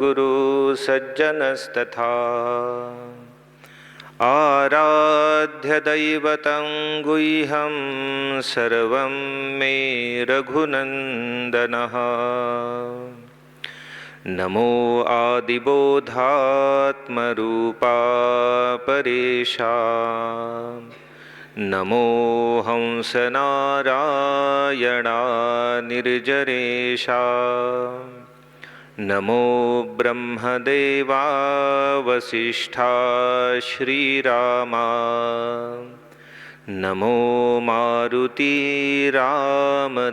सद्गुरु सज्जनस्तथा आराध्य दैवतं गुह्यं सर्वं मे रघुनन्दनः। नमो आदिबोधात्मरूपा परेशा, नमो हंसनारायणा निर्जरेशा, नमो ब्रह्मदेवा वसिष्ठा श्रीरामा, नमो मारुती रामदासाभिरामा।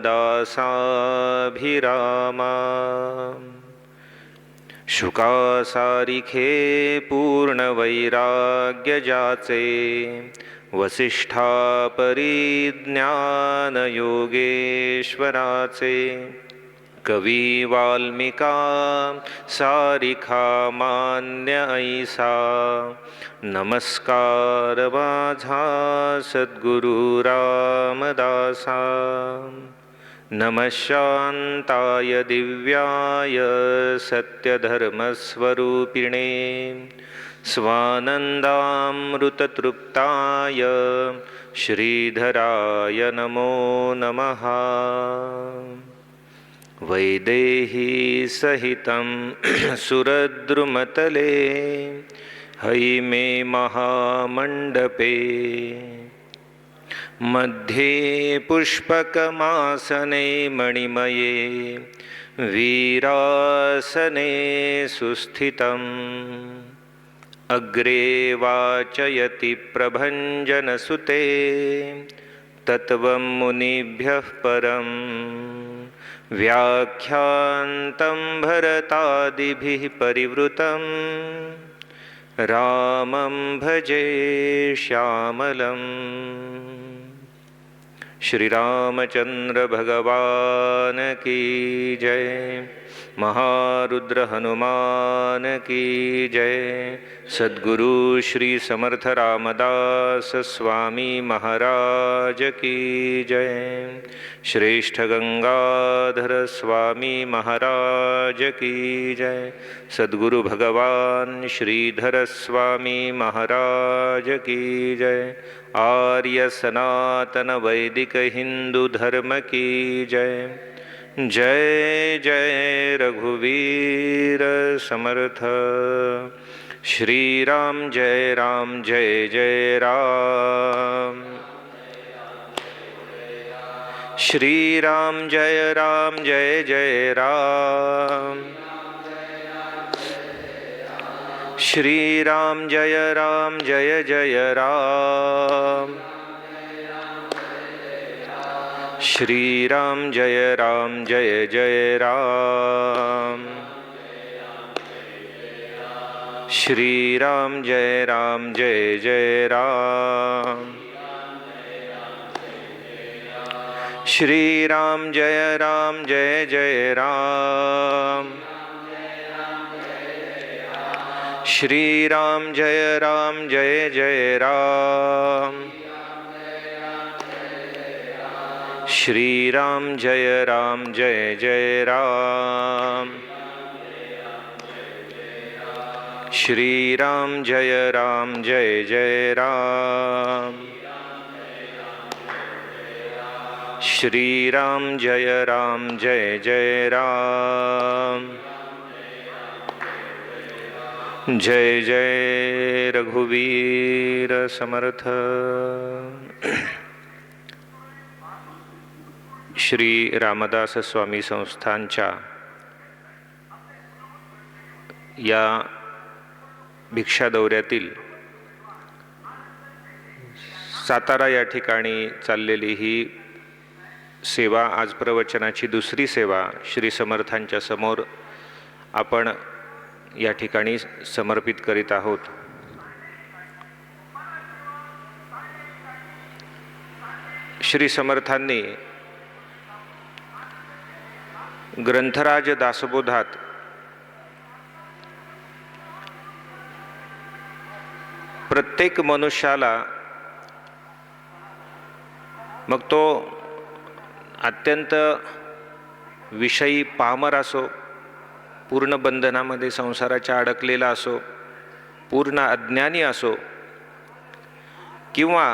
शुकासारिखे पूर्णवैराग्य जाचे, वसिष्ठा परिज्ञान योगेश्वराचे, कवी वाल्मिका सारिखा मान्य ऐसा, नमस्कार माझा सद्गुरु रामदासा। नमः शांताय दिव्याय सत्यधर्मस्वरूपिणे, स्वानन्दामृततृप्ताय श्रीधराय नमो नमः। वैदेही सहितं सुरद्रुमतले, हैमे महामण्डपे, मध्ये पुष्पकमासने मणिमये, वीरासने सुस्थितम्, अग्रे वाचयति प्रभञ्जनसुते, तत्त्वं मुनिभ्यः परं, व्याख्यान्तं भरतादिभिः परिवृतं, रामं भजे श्यामलम्। श्री रामचंद्र भगवान की जय, महारुद्र हनुमान की जय, सद्गुरु श्री समर्थ रामदास स्वामी महाराज की जय, श्रेष्ठ गंगाधर स्वामी महाराज की जय, सद्गुरु भगवान श्रीधर स्वामी महाराज की जय, आर्य सनातन वैदिक हिंदू धर्म की जय। जय जय रघुवीर समर्थ। श्री राम जय जय राम, श्री राम जय जय राम, श्री राम जय जय राम, श्री राम जय जय राम, श्री राम जय जय राम, श्री राम जय जय राम, श्री राम जय जय राम, श्री राम जय जय राम, श्री राम जय जय राम, श्री राम जय जय राम। जय जय रघुवीर समर्थ। श्री रामदास स्वामी संस्थानच्या या भिक्षा दौऱ्यातील सातारा या ठिकाणी चाललेली ही सेवा, आज प्रवचनाची दुसरी सेवा श्री समर्थांच्या समोर आपण या ठिकाणी समर्पित करीत आहोत। श्री समर्थांनी ग्रंथराज दासबोधात प्रत्येक मनुष्याला, मग तो अत्यंत विषयी पामर असो पूर्ण बंधनामध्ये संसाराच्या अडकलेला असो, पूर्ण अज्ञानी असो, किंवा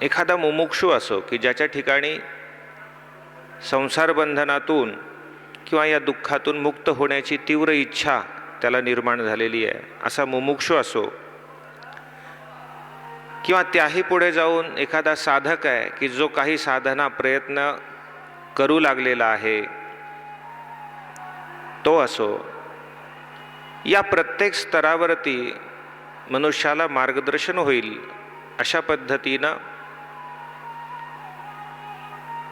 एखादा मुमुक्षू असो की ज्याच्या ठिकाणी संसार बंधनातून किंवा या दुःखातून मुक्त होण्याची तीव्र इच्छा त्याला निर्माण झालेली आहे, असा मुमुक्षू असो, किंवा त्याही पुढे जाऊन एखादा साधक आहे की जो काही साधना प्रयत्न करू लागलेला आहे तो असो, या प्रत्येक स्तरावरती मनुष्याला मार्गदर्शन होईल अशा पद्धतीनं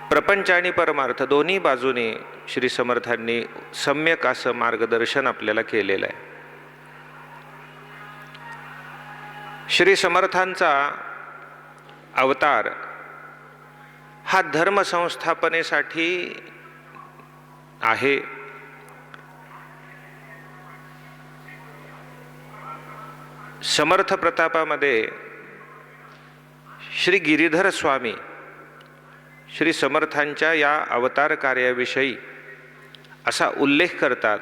प्रपंच आणि परमार्थ दोन्ही बाजूने श्री समर्थांनी सम्यक असं मार्गदर्शन आपल्याला केलेलं आहे. श्री समर्थांचा अवतार हा धर्म संस्थापनेसाठी आहे. समर्थ प्रतापामध्ये श्री गिरीधर स्वामी श्री समर्थांच्या या अवतार कार्याविषयी असा उल्लेख करतात.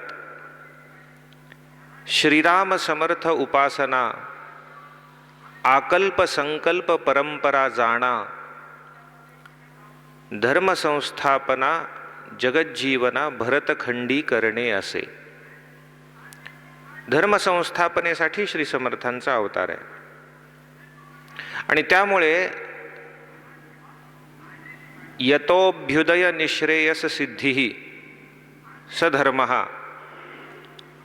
श्रीराम समर्थ उपासना आकल्प संकल्प परंपरा जाणा धर्म संस्थापना जगज्जीवना भरतखंडी करणे असे. धर्म संस्थापनेसाठी श्री समर्थांचा अवतार आहे आणि त्यामुळे यतोभ्युदय निश्रेयस सिद्धी सधर्म,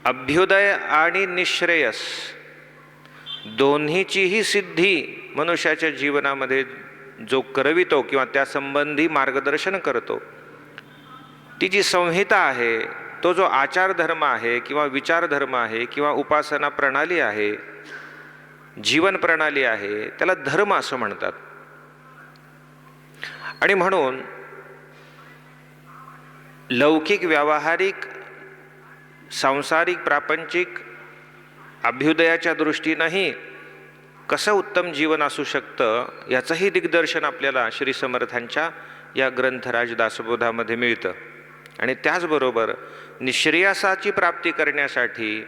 अभ्युदय आणि निश्रेयस दोन्हीचीही सिद्धी मनुष्याच्या जीवनामध्ये जो करवितो किंवा त्या संबंधी मार्गदर्शन करतो, ती जी संहिता आहे, तो जो आचार धर्म आहे किंवा विचार धर्म आहे किंवा उपासना प्रणाली आहे, जीवन प्रणाली आहे, त्याला धर्म असं म्हणतात. आणि म्हणून लौकिक व्यावहारिक सांसारिक प्रापंचिक अभ्युदयाच्या दृष्टीनंही कसं उत्तम जीवन असू शकतं याचंही दिग्दर्शन आपल्याला श्री समर्थांच्या या ग्रंथराज दासबोधामध्ये मिळतं. आणि त्याचबरोबर निश्रेयसाची प्राप्ती करण्यासाठी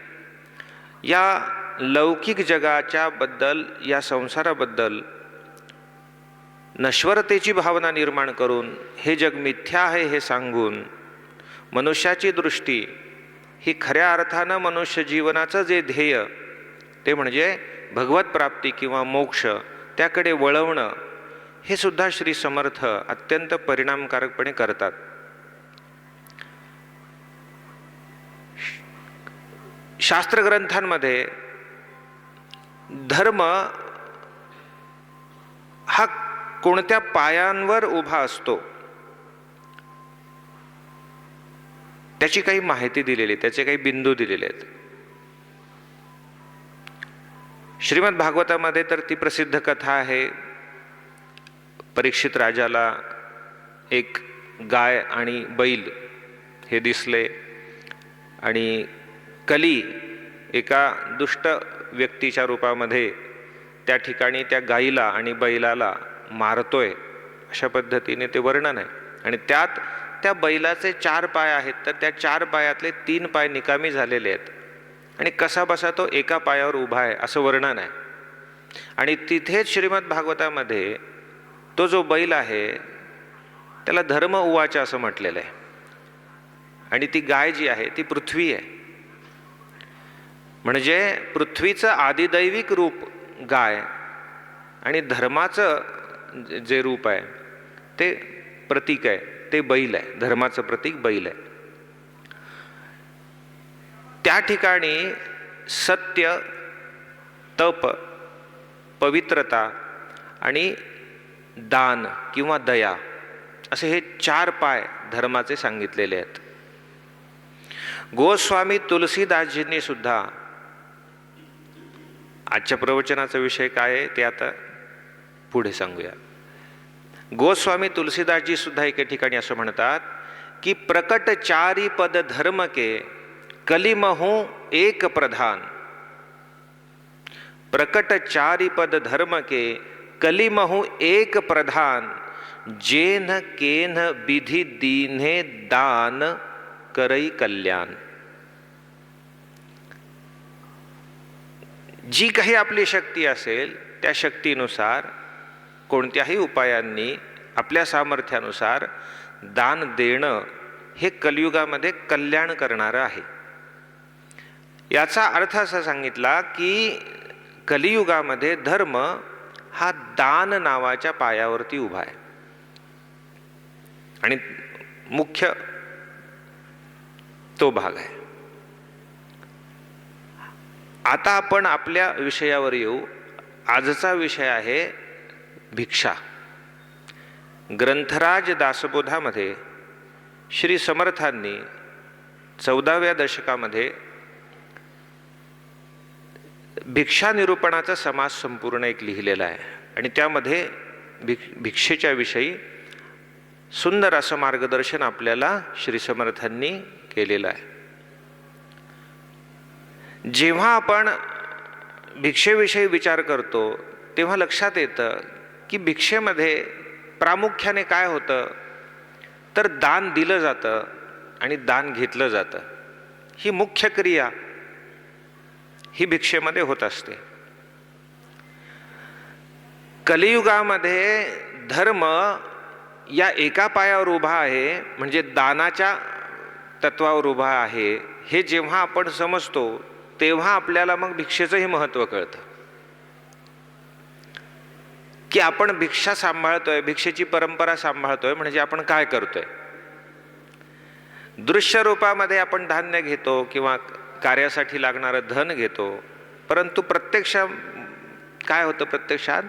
या लौकिक जगाच्या बद्दल, या संसाराबद्दल नश्वरतेची भावना निर्माण करून हे जग मिथ्या आहे हे सांगून मनुष्याची दृष्टी ही खऱ्या अर्थानं मनुष्य जीवनाचं जे ध्येय ते म्हणजे भगवत प्राप्ती किंवा मोक्ष त्याकडे वळवणं, हे सुद्धा श्री समर्थ अत्यंत परिणामकारकपणे करतात. शास्त्रग्रंथांमध्ये धर्म हा कोणत्या पायांवर उभा असतो त्याची काही माहिती दिलेली, त्याचे काही बिंदू दिलेले आहेत. श्रीमद भागवतामध्ये तर ती प्रसिद्ध कथा आहे, परीक्षित राजाला एक गाय आणि बैल हे दिसले आणि कली एका दुष्ट व्यक्तीच्या रूपामध्ये त्या ठिकाणी त्या गाईला आणि बैलाला मारतोय, अशा पद्धतीने ते वर्णन आहे. आणि त्यात त्या बैलाचे 4 पाय आहेत, तर त्या 4 पायातले 3 पाय निकामी झालेले आहेत आणि कसा बसा तो एका पायावर उभा आहे असं वर्णन आहे. आणि तिथेच श्रीमद भागवतामध्ये तो जो बैल आहे त्याला धर्म उवाच असं म्हटलेलं आहे आणि ती गाय जी आहे ती पृथ्वी आहे. म्हणजे पृथ्वीचं आदिदैविक रूप गाय आणि धर्माचं जे रूप आहे ते प्रतीक आहे, ते बैल आहे, धर्माचं प्रतीक बैल आहे. त्या ठिकाणी सत्य, तप, पवित्रता आणि दान किंवा दया असे हे 4 पाय धर्माचे सांगितलेले आहेत. गोस्वामी तुलसीदासजींनी सुद्धा, आजच्या प्रवचनाचा विषय काय आहे ते आता पुढे सांगूया. गोस्वामी तुलसीदासजी सुद्धा एके ठिकाणी असं म्हणतात की प्रकट 4 पद धर्म के कलिमहु एक प्रधान. प्रकट 4 पद धर्म के कलिमहु एक प्रधान जेन केन विधि दीन्हे दान करई कल्याण. जी काही आपली शक्ती असेल त्या शक्तीनुसार कोणत्याही उपायांनी आपल्या सामर्थ्यानुसार दान देणं हे कलियुगामध्ये कल्याण करणारं आहे. याचा अर्थ असा सांगितला की कलियुगामध्ये धर्म हा दान नावाच्या पायावरती उभा आहे आणि मुख्य तो भाग आहे. आता आपण आपल्या विषयावर येऊ. आजचा विषय आहे भिक्षा. ग्रंथराज दासबोधामध्ये श्री समर्थांनी 14व्या दशकामध्ये भिक्षा निरूपणाचा समास संपूर्ण एक लिहिलेला आहे आणि त्यामध्ये भिक्षेच्या विषयी सुंदर असं मार्गदर्शन आपल्याला श्री समर्थांनी केलेलं आहे. जेव्हा आपण भिक्षेविषयी विचार करतो तेव्हा लक्षात येतं की भिक्षेमध्ये प्रामुख्याने काय होतं तर दान दिलं जातं आणि दान घेतलं जातं. ही मुख्य क्रिया ही भिक्षेमध्ये होत असते. कलियुगामध्ये धर्म या एका पायावर उभा आहे म्हणजे दानाच्या तत्वावर उभा आहे हे जेव्हा आपण समजतो तेव्हा आपल्याला मग भिक्षेचंही महत्त्व कळतं की आपण भिक्षा सांभाळतोय, भिक्षेची परंपरा सांभाळतोय म्हणजे आपण काय करतोय. दृश्य रूपामध्ये आपण धान्य घेतो किंवा कार्यासाठी लागणारं धन घेतो, परंतु प्रत्यक्ष काय होतं प्रत्यक्षात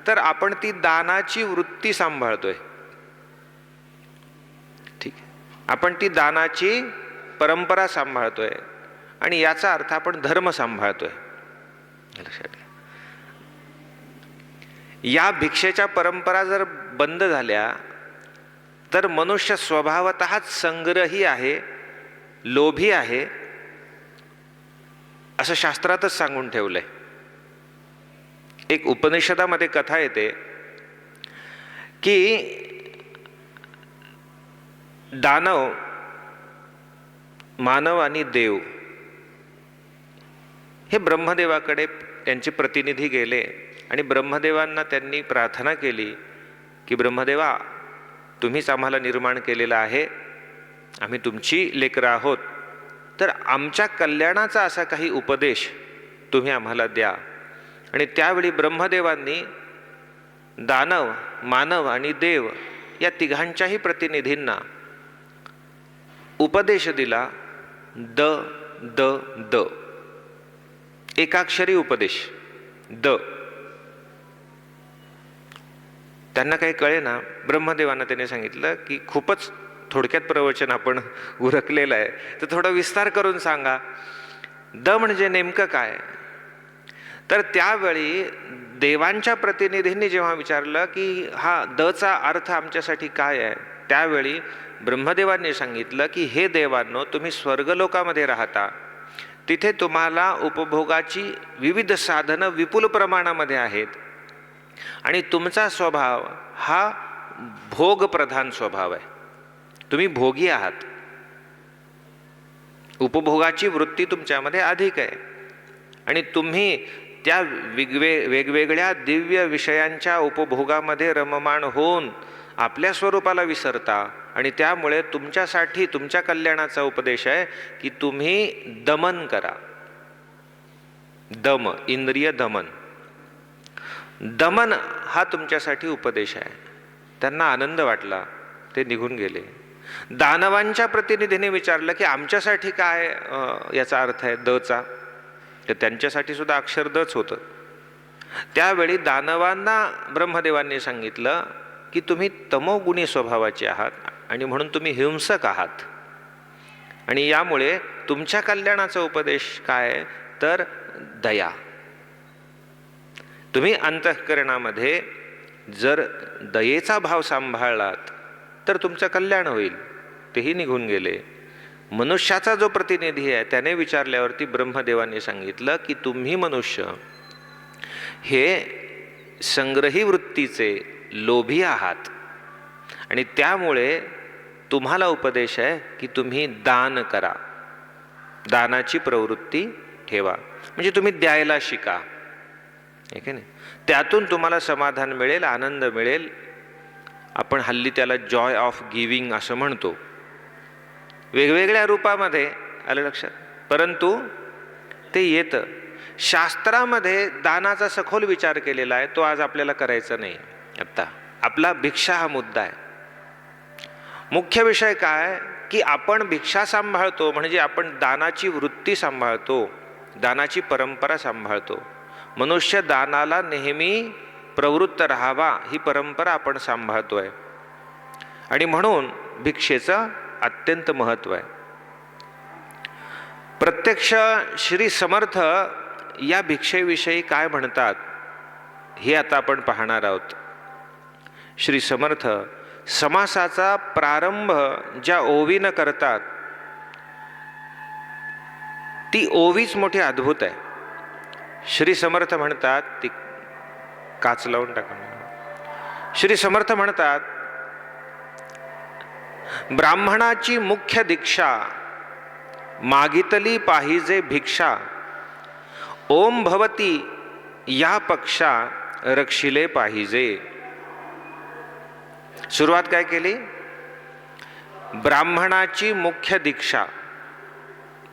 तर आपण ती दानाची वृत्ती सांभाळतोय. ठीक आहे, आपण ती दानाची परंपरा सांभाळतोय आणि याचा अर्थ आपण धर्म सांभाळतोय. लक्षात घ्या. या भिक्षेच्या परंपरा जर बंद झाल्या तर मनुष्य स्वभावतःच संग्रही आहे, लोभी आहे असं शास्त्रातच सांगून ठेवलंय. एक उपनिषदामध्ये कथा येते की दानव, मानव आणि देव हे ब्रह्मदेवाकडे त्यांचे प्रतिनिधी गेले आणि ब्रह्मदेवांना त्यांनी प्रार्थना केली की ब्रह्मदेवा, तुम्हीच आम्हाला निर्माण केलेलं आहे, आम्ही तुमची लेकरं आहोत, तर आमच्या कल्याणाचा असा काही उपदेश तुम्ही आम्हाला द्या. आणि त्यावेळी ब्रह्मदेवांनी दानव, मानव आणि देव या तिघांच्याही प्रतिनिधींना उपदेश दिला. द द द, एकाक्षरी उपदेश द. त्यांना काही कळे ना. ब्रह्मदेवांना त्याने सांगितलं की खूपच थोडक्यात प्रवचन आपण उरकलेलं आहे, तर थोडा विस्तार करून सांगा. द म्हणजे नेमकं काय. तर त्यावेळी देवांच्या प्रतिनिधींनी जेव्हा विचारलं की हा दचा अर्थ आमच्यासाठी काय आहे, त्यावेळी ब्रह्मदेवांनी सांगितलं की हे देवांनो, तुम्ही स्वर्गलोकामध्ये राहता, तिथे तुम्हाला उपभोगाची विविध साधनं विपुल प्रमाणामध्ये आहेत आणि तुमचा स्वभाव हा भोगप्रधान स्वभाव आहे. तुम्ही भोगी आहात, उपभोगाची वृत्ती तुमच्यामध्ये अधिक आहे आणि तुम्ही त्या वेगवेगळ्या दिव्य विषयांच्या उपभोगामध्ये रममाण होऊन आपल्या स्वरूपाला विसरता आणि त्यामुळे तुमच्यासाठी तुमच्या कल्याणाचा उपदेश आहे की तुम्ही दमन करा. दम, इंद्रिय दमन. दमन हा तुमच्यासाठी उपदेश आहे. त्यांना आनंद वाटला, ते निघून गेले. दानवांच्या प्रतिनिधीने विचारलं की आमच्यासाठी काय याचा अर्थ आहे दचा, तर त्यांच्यासाठी सुद्धा अक्षर दच होतं. त्यावेळी दानवांना ब्रह्मदेवांनी सांगितलं की तुम्ही तमोगुणी स्वभावाचे आहात आणि म्हणून तुम्ही हिंसक आहात आणि यामुळे तुमच्या कल्याणाचा उपदेश काय तर दया. तुम्ही अंतःकरणामध्ये जर दयेचा भाव सांभाळलात तर तुमचं कल्याण होईल. तेही निघून गेले. मनुष्याचा जो प्रतिनिधी आहे त्याने विचारल्यावरती ब्रह्मदेवांनी सांगितलं की तुम्ही मनुष्य हे संग्रही वृत्तीचे लोभी आहात आणि त्यामुळे तुम्हाला उपदेश आहे की तुम्ही दान करा, दानाची प्रवृत्ती ठेवा, म्हणजे तुम्ही द्यायला शिका, ठीक आहे ना. त्यातून तुम्हाला समाधान मिळेल, आनंद मिळेल. आपण हल्ली त्याला जॉय ऑफ गिविंग असं म्हणतो, वेगवेगळ्या रूपामध्ये, आलं लक्षात. परंतु ते येतं. शास्त्रामध्ये दानाचा सखोल विचार केलेला आहे, तो आज आपल्याला करायचा नाही. आत्ता आपला भिक्षा हा मुद्दा आहे. मुख्य विषय काय की आपण भिक्षा सांभाळतो, म्हणजे आपण दानाची वृत्ती सांभाळतो, दानाची परंपरा सांभाळतो. मनुष्य दानाला नेहमी प्रवृत्त राहावा ही परंपरा आपण सांभाळतोय, आणि म्हणून भिक्षेचं अत्यंत महत्त्व आहे. प्रत्यक्ष श्री समर्थ या भिक्षेविषयी काय म्हणतात हे आता आपण पाहणार आहोत. श्री समर्थ समासाचा प्रारंभ ज्या ओवीनं करतात ती ओवीच मोठी अद्भुत आहे. श्री समर्थ म्हणतात, ती काच लावून टाका. श्री समर्थ म्हणतात, ब्राह्मणाची मुख्य दीक्षा मागितली पाहिजे भिक्षा, ओम भवती या पक्षा रक्षिले पाहिजे. सुरुवात काय केली? ब्राह्मणाची मुख्य दीक्षा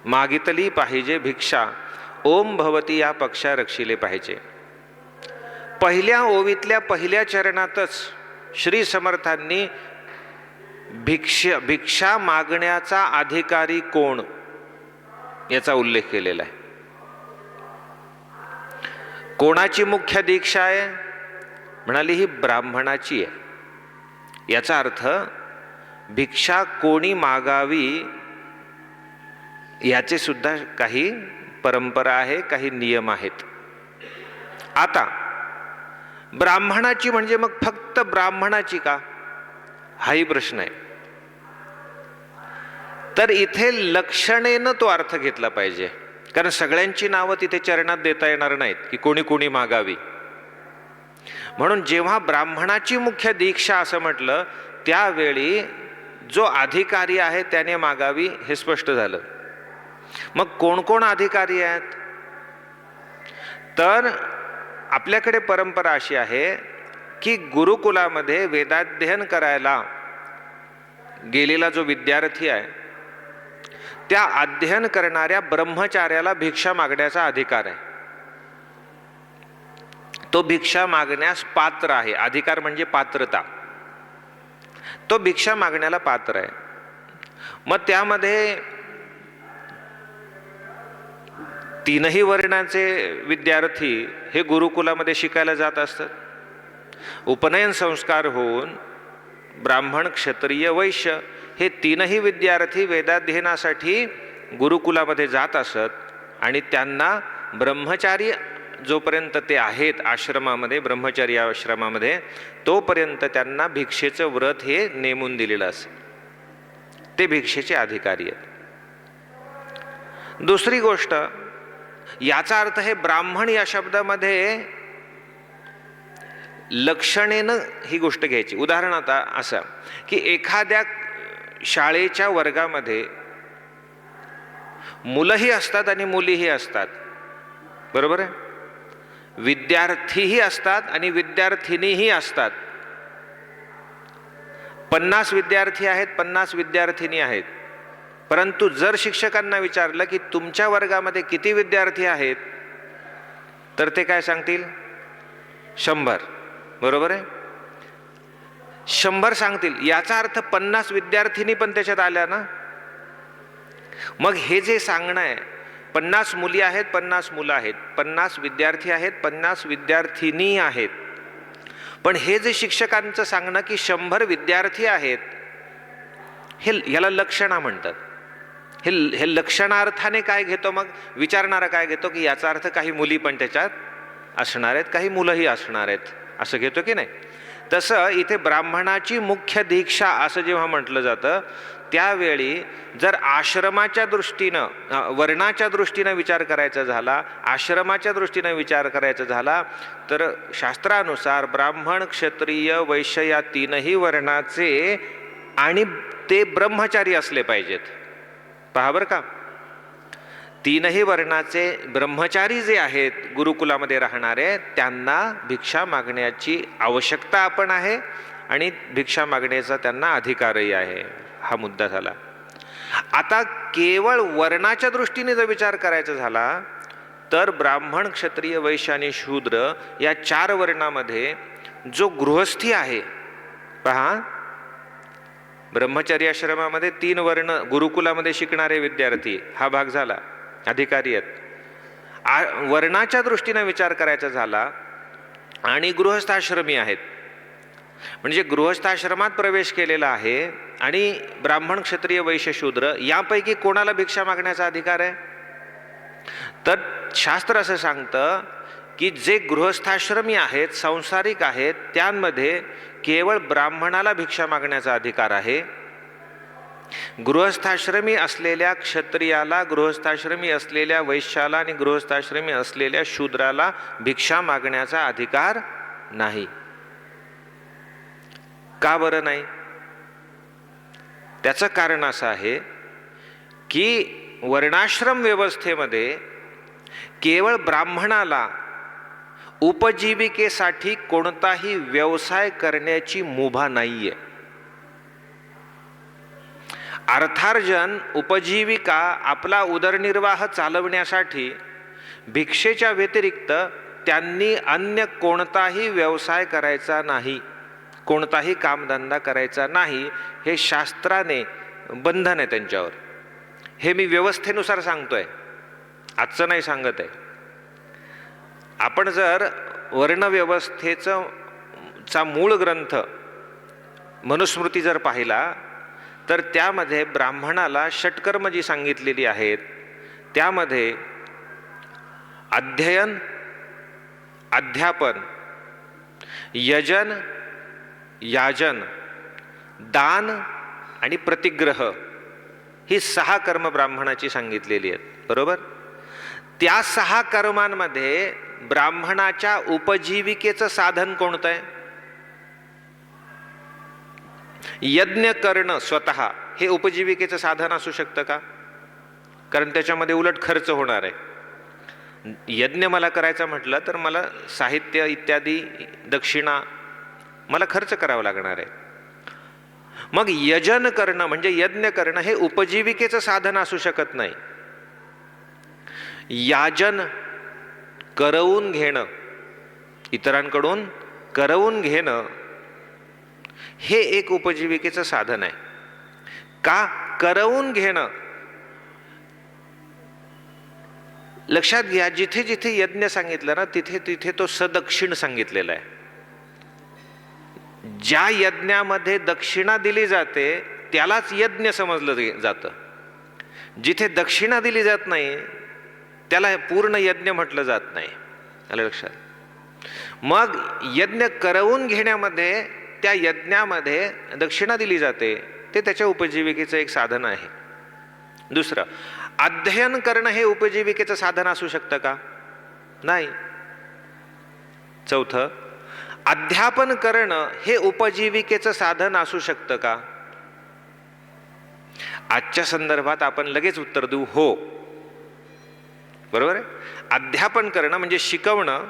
मागितली पाहिजे भिक्षा, ओम भवती या पक्षा रक्षिले पाहिजे. पहिल्या ओवीतल्या पहिल्या चरणातच श्री समर्थांनी भिक्षा मागण्याचा अधिकारी कोण याचा उल्लेख केलेला आहे. कोणाची मुख्य दीक्षा आहे? म्हणाली ही ब्राह्मणाची आहे. याचा अर्थ भिक्षा कोणी मागावी याचे सुद्धा काही परंपरा आहे, काही नियम आहेत. आता ब्राह्मणाची म्हणजे मग फक्त ब्राह्मणाची का, हाही प्रश्न आहे. तर इथे लक्षणेनं तो अर्थ घेतला पाहिजे, कारण सगळ्यांची नावं तिथे चरणात देता येणार नाहीत की कोणी कोणी मागावी. म्हणून जेव्हा ब्राह्मणाची मुख्य दीक्षा असं म्हटलं त्यावेळी जो अधिकारी आहे त्याने मागावी हे स्पष्ट झालं. मग कोण कोण अधिकारी आहेत? तर आपल्याकडे परंपरा अशी आहे की गुरुकुलामध्ये वेदाध्ययन करायला गेलेला जो विद्यार्थी आहे त्या अध्ययन करणाऱ्या ब्रह्मचार्याला भिक्षा मागण्याचा अधिकार आहे. तो भिक्षा मागण्यास पात्र आहे. अधिकार म्हणजे पात्रता. तो भिक्षा मागण्याला पात्र आहे. मग त्यामध्ये तीनही वर्णाचे विद्यार्थी हे गुरुकुलामध्ये शिकायला जात असतात. उपनयन संस्कार होऊन ब्राह्मण, क्षत्रिय, वैश्य हे तीनही विद्यार्थी वेदाध्ययनासाठी गुरुकुलामध्ये जात असत, आणि त्यांना ब्रह्मचारी जोपर्यंत ते आहेत आश्रमामध्ये, ब्रह्मचारी आश्रमामध्ये, तोपर्यंत त्यांना भिक्षेचं व्रत हे नेमून दिलेलं असेल. ते भिक्षेचे अधिकारी आहेत. दुसरी गोष्ट, याचा अर्थ हे ब्राह्मण या शब्दामध्ये लक्षणेनं ही गोष्ट घ्यायची. उदाहरण आता असं की एखाद्या शाळेच्या वर्गामध्ये मुलंही असतात आणि मुलीही असतात, बरोबर आहे. विद्यार्थीही असतात आणि विद्यार्थिनीही असतात. 50 विद्यार्थी आहेत, 50 विद्यार्थिनी आहेत. परंतु जर शिक्षकांना विचारलं की तुमच्या वर्गामध्ये किती विद्यार्थी आहेत, तर ते काय सांगतील? 100, बरोबर आहे. 100 सांगतील. याचा अर्थ 50 विद्यार्थिनी पण त्याच्यात आल्या ना. मग हे जे सांगणं आहे, 50 मुली आहेत, 50 मुलं आहेत, 50 विद्यार्थी आहेत, 50 विद्यार्थिनी आहेत, पण हे जे शिक्षकांचं सांगणं की 100 विद्यार्थी आहेत, हे याला लक्षणा म्हणतात. हे लक्षणार्थाने काय घेतो? मग विचारणारा काय घेतो की याचा अर्थ काही मुली पण त्याच्यात असणार आहेत, काही मुलंही असणार आहेत, असं घेतो की नाही. तसं इथे ब्राह्मणाची मुख्य दीक्षा असं जेव्हा म्हटलं जातं त्यावेळी जर आश्रमाच्या दृष्टीनं, वर्णाच्या दृष्टीनं विचार करायचा झाला, आश्रमाच्या दृष्टीनं विचार करायचा झाला, तर शास्त्रानुसार ब्राह्मण, क्षत्रिय, वैश्य या तीनही वर्णाचे आणि ते ब्रह्मचारी असले पाहिजेत. पहा बरं का, तीनही वर्णाचे ब्रह्मचारी जे आहेत गुरुकुलामध्ये राहणारे, त्यांना भिक्षा मागण्याची आवश्यकता आपण आहे आणि भिक्षा मागण्याचा त्यांना अधिकारही आहे. हा मुद्दा झाला. आता केवळ वर्णाच्या दृष्टीने जर विचार करायचा झाला तर ब्राह्मण, क्षत्रिय, वैश्य आणि शूद्र या 4 वर्णामध्ये जो गृहस्थी आहे, पहा ब्रह्मचर्य आश्रमामध्ये 3 वर्ण गुरुकुलामध्ये शिकणारे विद्यार्थी हा भाग झाला, अधिकारी आहेत. वर्णाच्या दृष्टीने विचार करायचा झाला आणि गृहस्थाश्रमी आहेत, म्हणजे गृहस्थाश्रमात प्रवेश केलेला आहे आणि ब्राह्मण, क्षत्रिय, वैश्य, शूद्र यापैकी कोणाला भिक्षा मागण्याचा अधिकार आहे? तर शास्त्र असं सांगतं की जे गृहस्थाश्रमी आहेत, सांसारिक आहेत, त्यांमध्ये केवळ ब्राह्मणाला भिक्षा मागण्याचा अधिकार आहे. गृहस्थाश्रमी असलेल्या क्षत्रियाला, गृहस्थाश्रमी असलेल्या वैश्याला आणि गृहस्थाश्रमी असलेल्या शूद्राला भिक्षा मागण्याचा अधिकार नाही. का बरं नाही? त्याचं कारण असं आहे की वर्णाश्रम व्यवस्थेमध्ये केवळ ब्राह्मणाला उपजीविकेसाठी कोणताही व्यवसाय करण्याची मुभा नाहीये. अर्थार्जन, उपजीविका, आपला उदरनिर्वाह चालवण्यासाठी भिक्षेच्या व्यतिरिक्त त्यांनी अन्य कोणताही व्यवसाय करायचा नाही, कोणताही कामधंदा करायचा नाही, हे शास्त्राने बंधन आहे त्यांच्यावर. हे मी व्यवस्थेनुसार सांगतोय, आजचं नाही सांगत आहे. आपण जर वर्णव्यवस्थेचा मूळ ग्रंथ मनुस्मृती जर पाहिला तर त्यामध्ये ब्राह्मणाला षटकर्म जी सांगितलेली आहेत त्यामध्ये अध्ययन, अध्यापन, यजन, याजन, दान आणि प्रतिग्रह ही 6 कर्म ब्राह्मणाची सांगितलेली आहेत. बरोबर? त्या 6 कर्मांमध्ये ब्राह्मणाच्या उपजीविकेचं साधन कोणतं आहे? यज्ञ करणं स्वतः हे उपजीविकेचं साधन असू शकतं का? कारण त्याच्यामध्ये उलट खर्च होणार आहे. यज्ञ मला करायचा म्हटलं तर मला साहित्य इत्यादी, दक्षिणा मला खर्च करावा लागणार आहे. मग यजन करणं म्हणजे यज्ञ करणं हे उपजीविकेचं साधन असू शकत नाही. याजन, करवून घेणं, इतरांकडून करवून घेणं हे एक उपजीविकेचं साधन आहे. का करवून घेणं? लक्षात घ्या, जिथे जिथे यज्ञ सांगितलं ना तिथे तिथे तो सदक्षिण सांगितलेला आहे. ज्या यज्ञामध्ये दक्षिणा दिली जाते त्यालाच यज्ञ समजलं जातं. जिथे दक्षिणा दिली जात नाही त्याला पूर्ण यज्ञ म्हटलं जात नाही. आलं लक्षात? मग यज्ञ करवून घेण्यामध्ये, त्या यज्ञामध्ये दक्षिणा दिली जाते, ते त्याच्या उपजीविकेचं एक साधन आहे. दुसरं, अध्ययन करणं हे उपजीविकेचं साधन असू शकतं का? नाही. चौथं, अध्यापन करणं हे उपजीविकेचं साधन असू शकतं का? आजच्या संदर्भात आपण लगेच उत्तर देऊ, हो. बरोबर आहे? अध्यापन करणं म्हणजे शिकवणं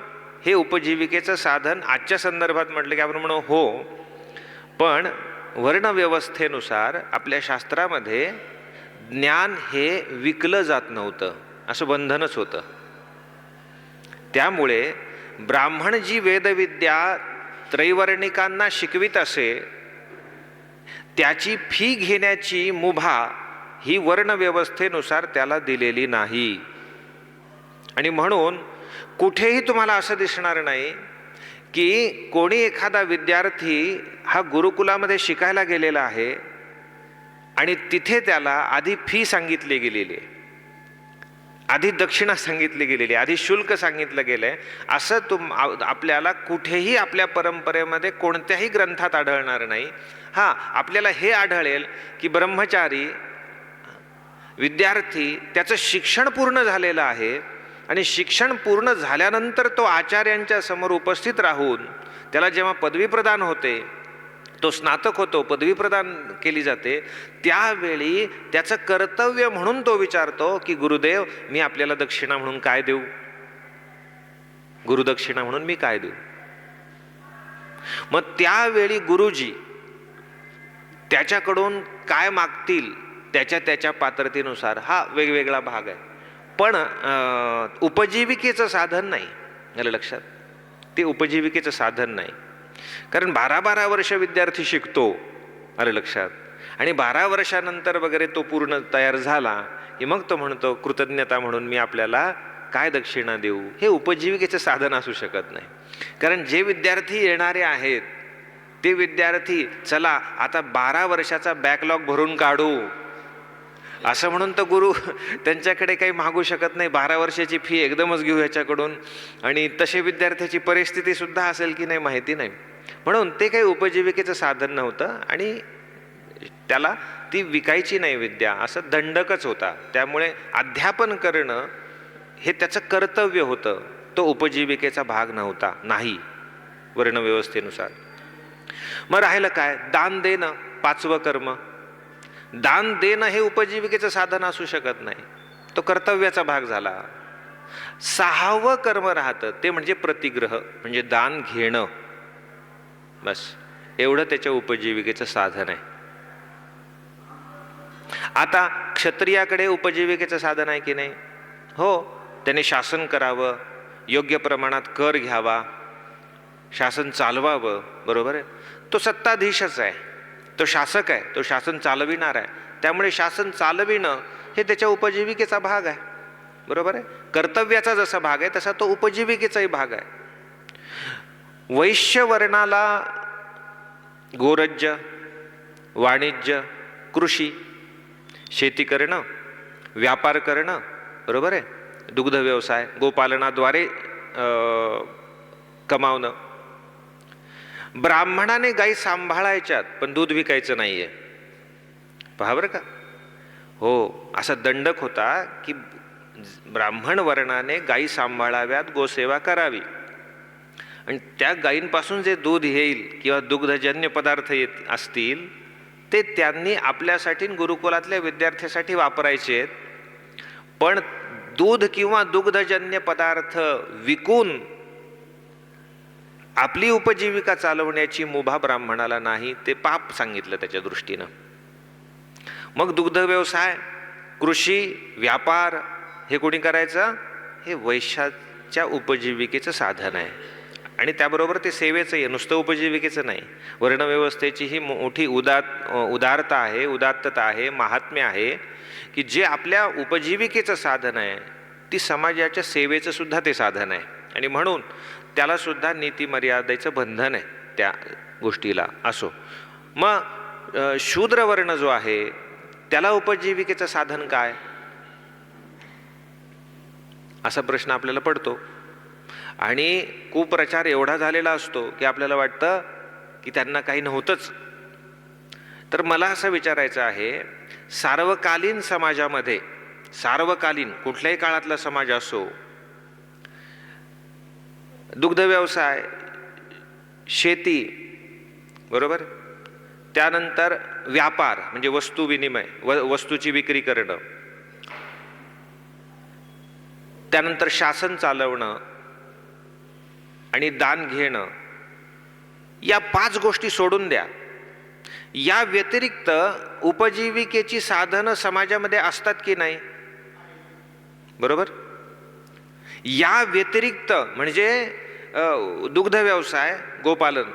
हे उपजीविकेचं साधन आजच्या संदर्भात म्हटलं की आपण म्हणू हो. पण वर्णव्यवस्थेनुसार आपल्या शास्त्रामध्ये ज्ञान हे विकलं जात नव्हतं, असं बंधनच होतं. त्यामुळे ब्राह्मण जी वेदविद्या त्रैवर्णिकांना शिकवित असे त्याची फी घेण्याची मुभा ही वर्णव्यवस्थेनुसार त्याला दिलेली नाही. आणि म्हणून कुठेही तुम्हाला असं दिसणार नाही की कोणी एखादा विद्यार्थी हा गुरुकुलामध्ये शिकायला गेलेला आहे आणि तिथे त्याला आधी फी सांगितली गेलेली आहे, आधी दक्षिणा सांगितली गेलेली, आधी शुल्क सांगितलं गेलंय, असं आपल्याला कुठेही आपल्या परंपरेमध्ये कोणत्याही ग्रंथात आढळणार नाही. हां, आपल्याला हे आढळेल की ब्रह्मचारी विद्यार्थी त्याचं शिक्षण पूर्ण झालेलं आहे आणि शिक्षण पूर्ण झाल्यानंतर तो आचार्यांच्या समोर उपस्थित राहून त्याला जेव्हा पदवी प्रदान होते तो स्नातक होतो, पदवी प्रदान केली जाते, त्यावेळी त्याचं कर्तव्य म्हणून तो विचारतो की गुरुदेव, मी आपल्याला दक्षिणा म्हणून काय देऊ? गुरुदक्षिणा म्हणून मी काय देऊ? मग त्यावेळी गुरुजी त्याच्याकडून काय मागतील त्याच्या त्याच्या पात्रतेनुसार हा वेगवेगळा भाग आहे. पण उपजीविकेचं साधन नाही, आलं लक्षात? ते उपजीविकेचं साधन नाही. कारण 12-12 वर्ष विद्यार्थी शिकतो, आलं लक्षात? आणि 12 वर्षानंतर वगैरे तो पूर्ण तयार झाला की मग तो म्हणतो कृतज्ञता म्हणून मी आपल्याला काय दक्षिणा देऊ? हे उपजीविकेचं साधन असू शकत नाही. कारण जे विद्यार्थी येणारे आहेत ते विद्यार्थी चला आता 12 वर्षाचा बॅकलॉग भरून काढू असं म्हणून तर गुरु त्यांच्याकडे काही मागू शकत नाही. 12 वर्षाची फी एकदमच घेऊ ह्याच्याकडून, आणि तसे विद्यार्थ्याची परिस्थिती सुद्धा असेल की नाही माहिती नाही. म्हणून ते काही उपजीविकेचं साधन नव्हतं आणि त्याला ती विकायची नाही विद्या, असं दंडकच होता. त्यामुळे अध्यापन करणं हे त्याचं कर्तव्य होतं, तो उपजीविकेचा भाग नव्हता, नाही वर्णव्यवस्थेनुसार. मग राहिलं काय? दान देणं, 5वं कर्म. दान देणं हे उपजीविकेचं साधन असू शकत नाही, तो कर्तव्याचा भाग झाला. 6वं कर्म राहतं ते म्हणजे प्रतिग्रह, म्हणजे दान घेणं. बस एवढं त्याच्या उपजीविकेचं साधन आहे. आता क्षत्रियाकडे उपजीविकेचं साधन आहे की नाही? हो, त्याने शासन करावं, योग्य प्रमाणात कर घ्यावा, शासन चालवावं, बरोबर आहे? तो सत्ताधीशच आहे, तो शासक आहे, तो शासन चालविणार आहे. त्यामुळे शासन चालविणं हे त्याच्या उपजीविकेचा भाग आहे, बरोबर आहे? कर्तव्याचा जसा भाग आहे तसा तो उपजीविकेचाही भाग आहे. वैश्य वर्णाला गोरज्य, वाणिज्य, कृषी, शेती करणं, व्यापार करणं, बरोबर आहे? दुग्ध व्यवसाय, गोपालनाद्वारे कमावणं. ब्राह्मणाने गाई सांभाळायच्यात पण दूध विकायचं नाहीये, पहा बरं का. हो, असा दंडक होता की ब्राह्मण वर्णाने गाई सांभाळाव्यात, गोसेवा करावी, आणि त्या गायींपासून जे दूध येईल किंवा दुग्धजन्य पदार्थ येत असतील ते त्यांनी आपल्यासाठी गुरुकुलातल्या विद्यार्थ्यासाठी वापरायचे आहेत. पण दूध किंवा दुग्धजन्य पदार्थ विकून आपली उपजीविका चालवण्याची मुभा ब्राह्मणाला नाही, ते पाप सांगितलं त्याच्या दृष्टीनं. मग दुग्ध व्यवसाय, कृषी, व्यापार हे कोणी करायचं? हे वैश्याच्या उपजीविकेचं साधन आहे. आणि त्याबरोबर ते सेवेचं आहे, नुसतं उपजीविकेचं नाही. वर्णव्यवस्थेची ही मोठी उदारता आहे, उदात्तता आहे, महात्म्य आहे की जे आपल्या उपजीविकेचं साधन आहे ती समाजाच्या सेवेचं सुद्धा ते साधन आहे. आणि म्हणून त्याला सुद्धा नीती मर्यादेचं बंधन आहे त्या गोष्टीला. असो, मग शूद्र वर्ण जो आहे त्याला उपजीविकेचं साधन काय, असा प्रश्न आपल्याला पडतो. आणि कुप्रचार एवढा झालेला असतो की आपल्याला वाटतं की त्यांना काही नव्हतंच. तर मला असं विचारायचं आहे, सार्वकालीन समाजामध्ये, सार्वकालीन कुठल्याही काळातला समाज असो, दुग्ध व्यवसाय, शेती, बरोबर, त्यानंतर व्यापार म्हणजे वस्तू विनिमय, वस्तूची विक्री करणं, त्यानंतर शासन चालवणं आणि दान घेणं, या 5 गोष्टी सोडून द्या. या व्यतिरिक्त उपजीविकेची साधनं समाजामध्ये असतात की नाही, बरोबर? या व्यतिरिक्त म्हणजे दुग्ध व्यवसाय, गोपालन,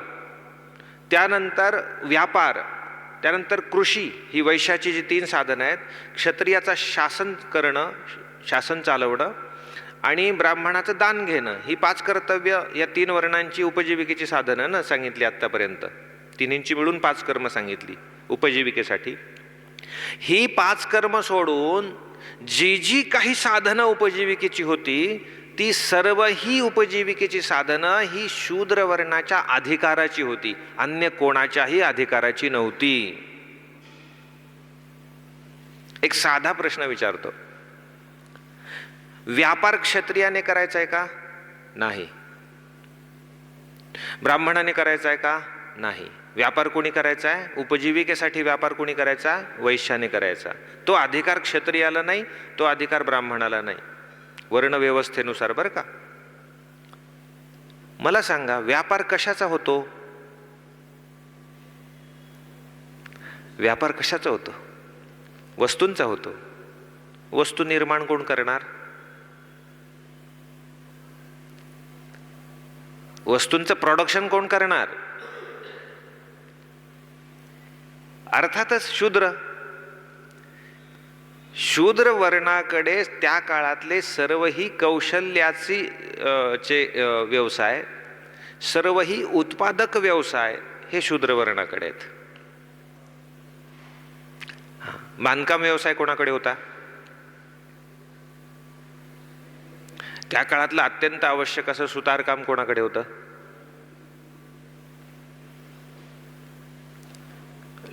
त्यानंतर व्यापार, त्यानंतर कृषी, ही वैश्याची जी 3 साधनं आहेत, क्षत्रियाचा शासन करणं, शासन चालवणं, आणि ब्राह्मणाचं दान घेणं, ही 5 कर्तव्य या 3 वर्णांची उपजीविकेची साधनं ना सांगितली आत्तापर्यंत. 3ची मिळून 5 कर्म सांगितली उपजीविकेसाठी. ही 5 कर्म सोडून जी जी काही साधनं उपजीविकेची होती ती सर्व ही उपजीविकेची साधनं ही शूद्र वर्णाच्या अधिकाराची होती, अन्य कोणाच्याही अधिकाराची नव्हती. एक साधा प्रश्न विचारतो, व्यापार क्षत्रियाने करायचा आहे का? नाही. ब्राह्मणाने करायचा आहे का? नाही. व्यापार कोणी करायचा आहे? उपजीविकेसाठी व्यापार कोणी करायचा? वैश्याने करायचा. तो अधिकार क्षत्रियाला नाही, तो अधिकार ब्राह्मणाला नाही, वर्णव्यवस्थेनुसार बरं का. मला सांगा, व्यापार कशाचा होतो? व्यापार कशाचा होतो? वस्तूंचा होतो. वस्तू निर्माण कोण करणार? वस्तूंचं प्रोडक्शन कोण करणार? अर्थातच शूद्र. शूद्र वर्णाकडे त्या काळातले सर्वही कौशल्याची व्यवसाय, सर्वही उत्पादक व्यवसाय हे शूद्र वर्णाकडे आहेत. बांधकाम व्यवसाय कोणाकडे होता? त्या काळातलं अत्यंत आवश्यक असं सुतारकाम कोणाकडे होतं?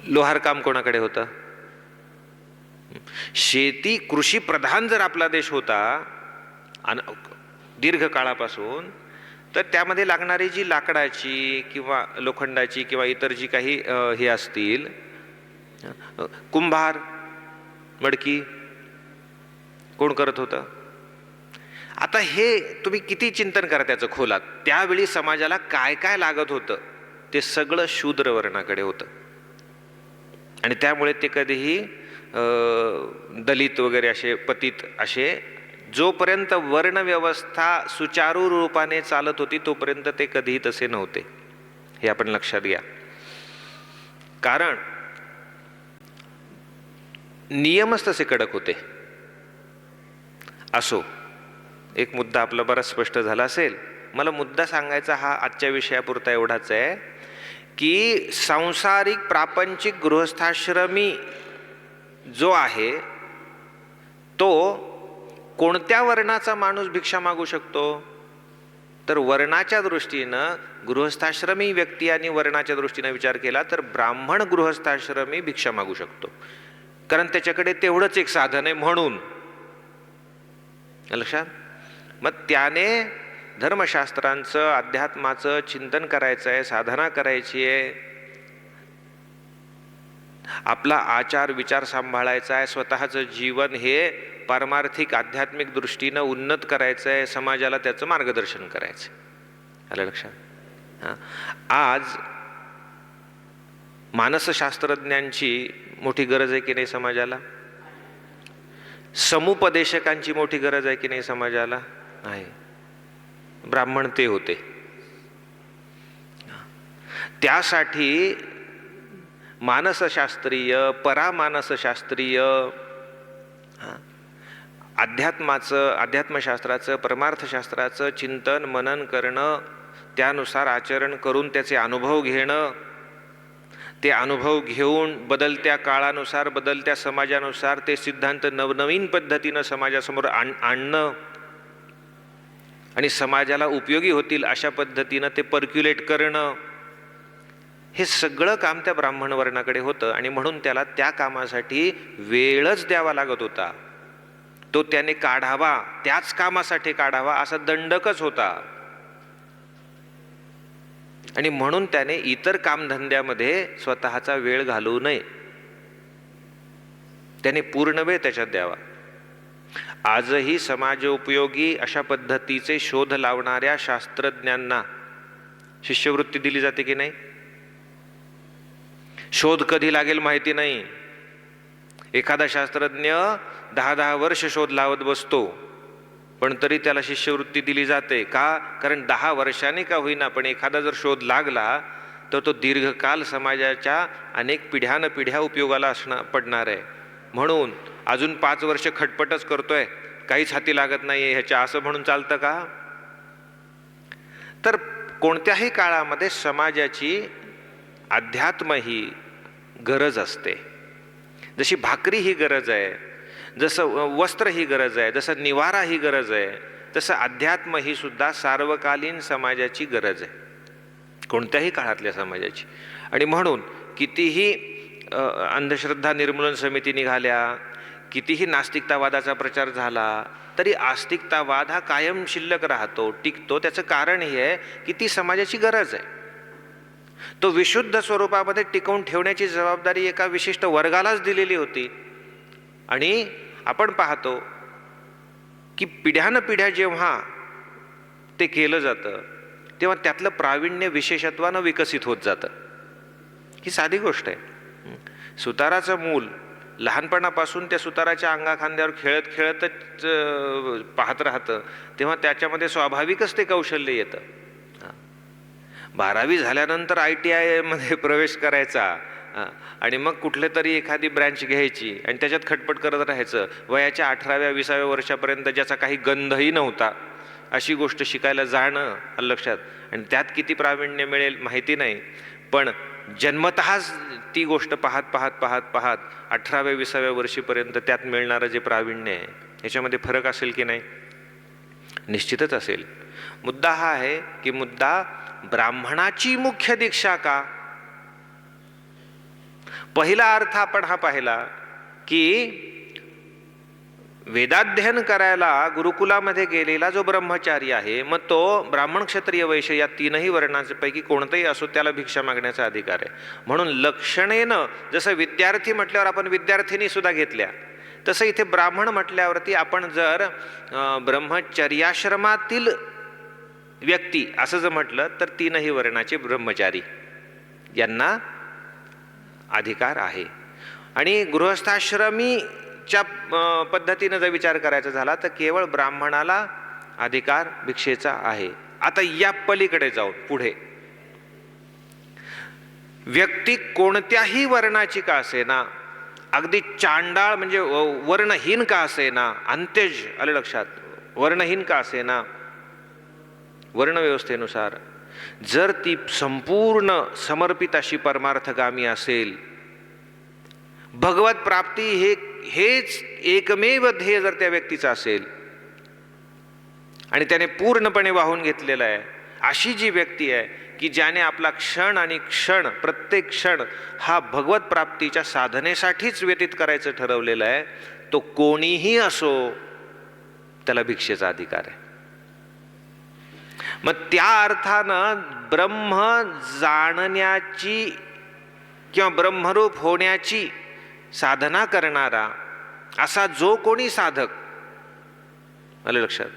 लोहारकाम कोणाकडे होतं? शेती कृषी प्रधान जर आपला देश होता दीर्घ काळापासून, तर त्यामध्ये लागणारी जी लाकडाची किंवा लोखंडाची किंवा इतर जी काही हे असतील, कुंभार, मडकी कोण करत होतं? आता हे तुम्ही किती चिंतन करा त्याचं खोलात. त्यावेळी समाजाला काय काय लागत होतं ते सगळं शूद्र वर्णाकडे होतं. आणि त्यामुळे ते कधीही दलित वगैरे असे पतित असे, जोपर्यंत वर्णव्यवस्था सुचारू रूपाने चालत होती तोपर्यंत ते कधीही तसे नव्हते. हे आपण लक्षात घ्या. कारण नियमच तसे कडक होते. असो, एक मुद्दा आपला बराच स्पष्ट झाला असेल. मला मुद्दा सांगायचा हा आजच्या विषयापुरता एवढाच आहे की सांसारिक प्रापंचिक गृहस्थाश्रमी जो आहे तो कोणत्या वर्णाचा माणूस भिक्षा मागू शकतो? तर वर्णाच्या दृष्टीनं गृहस्थाश्रमी व्यक्ती आणि वर्णाच्या दृष्टीनं विचार केला तर ब्राह्मण गृहस्थाश्रमी भिक्षा मागू शकतो, कारण त्याच्याकडे तेवढंच एक साधन आहे म्हणून. लक्षात? मग त्याने धर्मशास्त्रांचं, अध्यात्माचं चिंतन करायचं आहे, साधना करायची आहे, आपला आचार विचार सांभाळायचा आहे, स्वतःचं जीवन हे पारमार्थिक आध्यात्मिक दृष्टीनं उन्नत करायचं आहे, समाजाला त्याचं मार्गदर्शन करायचं आहे. आलं लक्षात? आज मानसशास्त्रज्ञांची मोठी गरज आहे की नाही समाजाला? समुपदेशकांची मोठी गरज आहे की नाही समाजाला? आहे. ब्राह्मण ते होते. त्यासाठी मानसशास्त्रीय, परामानसशास्त्रीय, अध्यात्मशास्त्राचं, परमार्थशास्त्राचं चिंतन मनन करणं, त्यानुसार आचरण करून त्याचे अनुभव घेणं, ते अनुभव घेऊन बदलत्या काळानुसार, बदलत्या समाजानुसार ते सिद्धांत नवनवीन पद्धतीनं समाजासमोर आणणं आणि समाजाला उपयोगी होतील अशा पद्धतीनं ते पर्क्युलेट करणं, हे सगळं काम त्या ब्राह्मण वर्णाकडे होतं. आणि म्हणून त्याला त्या कामासाठी वेळच द्यावा लागत होता. तो त्याने काढावा, त्याच कामासाठी काढावा असा दंडकच होता. आणि म्हणून त्याने इतर कामधंद्यामध्ये स्वतःचा वेळ घालवू नये, त्याने पूर्ण वेळ त्याच्यात द्यावा. आजही समाजोपयोगी अशा पद्धतीचे शोध लावणाऱ्या शास्त्रज्ञांना शिष्यवृत्ती दिली जाते की नाही? शोध कधी लागेल माहिती नाही. एखादा शास्त्रज्ञ 10-10 वर्ष शोध लावत बसतो, पण तरी त्याला शिष्यवृत्ती दिली जाते. का? कारण 10 वर्षांनी का होईना पण एखादा जर शोध लागला तर तो दीर्घकाल समाजाच्या अनेक पिढ्या उपयोगाला पडणार आहे. म्हणून अजून 5 वर्ष खटपटच करतोय, काहीच हाती लागत नाहीये ह्याच्या, असं म्हणून चालतं का? तर कोणत्याही काळामध्ये समाजाची अध्यात्म ही गरज असते. जशी भाकरी ही गरज आहे, जसं वस्त्र ही गरज आहे, जसं निवारा ही गरज आहे, तसं अध्यात्म ही सुद्धा सार्वकालीन समाजाची गरज आहे, कोणत्याही काळातल्या समाजाची. आणि म्हणून कितीही अंधश्रद्धा निर्मूलन समिती निघाल्या, कितीही नास्तिकतावादाचा प्रचार झाला, तरी आस्तिकतावाद हा कायम शिल्लक राहतो, टिकतो. त्याचं कारण हे आहे की ती समाजाची गरज आहे. तो विशुद्ध स्वरूपामध्ये टिकवून ठेवण्याची जबाबदारी एका विशिष्ट वर्गालाच दिलेली होती. आणि आपण पाहतो की पिढ्यानपिढ्या जेव्हा ते केलं जातं तेव्हा त्यातलं प्रावीण्य विशेषत्वानं विकसित होत जातं. ही साधी गोष्ट आहे. सुताराचं मूल लहानपणापासून त्या सुताराच्या अंगाखांद्यावर खेळत खेळतच पाहत राहतं, तेव्हा त्याच्यामध्ये स्वाभाविकच ते कौशल्य येतं. 12वी झाल्यानंतर ITI मध्ये प्रवेश करायचा आणि मग कुठले तरी एखादी ब्रँच घ्यायची आणि त्याच्यात खटपट करत राहायचं. वयाच्या 18व्या 20व्या वर्षापर्यंत ज्याचा काही गंधही नव्हता अशी गोष्ट शिकायला जाणं लक्षात, आणि त्यात किती प्रावीण्य मिळेल माहिती नाही, पण जन्मतःच ती गोष्ट पाहत पाहत पाहत पाहत 18व्या 20व्या वर्षीपर्यंत त्यात मिळणारं जे प्रावीण्य आहे याच्यामध्ये फरक असेल की नाही? निश्चितच असेल. मुद्दा हा आहे की मुद्दा ब्राह्मणाची मुख्य दीक्षा का? पहिला अर्थ आपण हा पाहिला की वेदाध्ययन करायला गुरुकुलामध्ये गेलेला जो ब्रह्मचारी आहे, मग तो ब्राह्मण क्षत्रिय वैश्य या तीनही वर्णांपैकी कोणताही असो त्याला भिक्षा मागण्याचा अधिकार आहे. म्हणून लक्षणेनं जसं विद्यार्थी म्हटल्यावर आपण विद्यार्थिनी सुद्धा घेतल्या, तसं इथे ब्राह्मण म्हटल्यावरती आपण जर ब्रह्मचर्याश्रमातील व्यक्ती असं जर म्हटलं तर तीनही वर्णाचे ब्रह्मचारी यांना अधिकार आहे. आणि गृहस्थाश्रमीच्या पद्धतीनं जर विचार करायचा झाला तर केवळ ब्राह्मणाला अधिकार भिक्षेचा आहे. आता या पलीकडे जाऊन पुढे व्यक्ती कोणत्याही वर्णाची का असेना, अगदी चांडाळ म्हणजे वर्णहीन का असेना, अंत्यज आलं लक्षात, वर्णहीन का असेना, वर्णव्यवस्थेनुसार जर ती संपूर्ण समर्पित अशी परमार्थगामी असेल, भगवत प्राप्ती हेच एकमेव ध्येय जर त्या व्यक्तीचं असेल आणि त्याने पूर्णपणे वाहून घेतलेलं आहे, अशी जी व्यक्ती आहे की ज्याने आपला क्षण आणि क्षण प्रत्येक क्षण हा भगवत प्राप्तीच्या साधनेसाठीच व्यतीत करायचं ठरवलेलं आहे, तो कोणीही असो त्याला भिक्षेचा अधिकार आहे. मग त्या अर्थानं ब्रह्म जाणण्याची किंवा ब्रह्मरूप होण्याची साधना करणारा असा जो कोणी साधक, आलं लक्षात,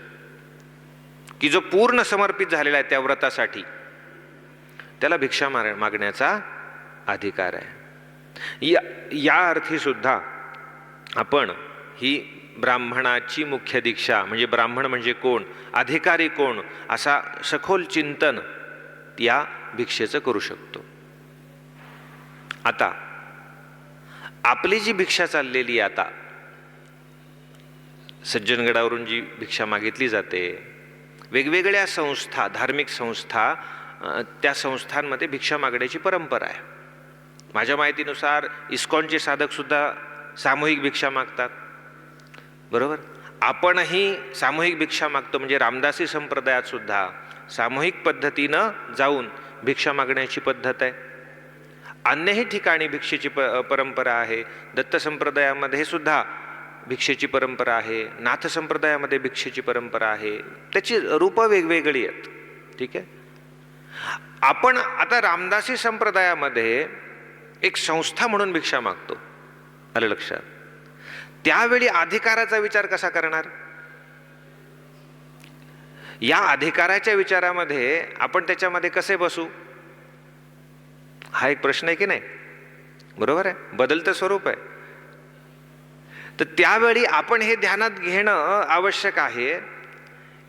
की जो पूर्ण समर्पित झालेला आहे त्या व्रतासाठी, त्याला भिक्षा मागण्याचा अधिकार आहे. या अर्थी सुद्धा आपण ही ब्राह्मणाची मुख्य दीक्षा म्हणजे ब्राह्मण म्हणजे कोण, अधिकारी कोण, असा सखोल चिंतन या भिक्षेचं करू शकतो. आता आपली जी भिक्षा चाललेली आता सज्जनगडावरून जी भिक्षा मागितली जाते, वेगवेगळ्या संस्था, धार्मिक संस्था, त्या संस्थांमध्ये भिक्षा मागण्याची परंपरा आहे. माझ्या माहितीनुसार इस्कॉनचे साधक सुद्धा सामूहिक भिक्षा मागतात, बरोबर. आपणही सामूहिक भिक्षा मागतो, म्हणजे रामदासी संप्रदायात सुद्धा सामूहिक पद्धतीनं जाऊन भिक्षा मागण्याची पद्धत आहे. अन्यही ठिकाणी भिक्षेची परंपरा आहे. दत्त संप्रदायामध्ये सुद्धा भिक्षेची परंपरा आहे, नाथ संप्रदायामध्ये भिक्षेची परंपरा आहे. त्याची रूपं वेगवेगळी आहेत, ठीक आहे. आपण आता रामदासी संप्रदायामध्ये एक संस्था म्हणून भिक्षा मागतो, आलं लक्षात. त्यावेळी अधिकाराचा विचार कसा करणार? या अधिकाराच्या विचारामध्ये आपण त्याच्यामध्ये कसे बसू, हा एक प्रश्न आहे की नाही, बरोबर आहे. बदलतं स्वरूप आहे. तर त्यावेळी आपण हे ध्यानात घेणं आवश्यक आहे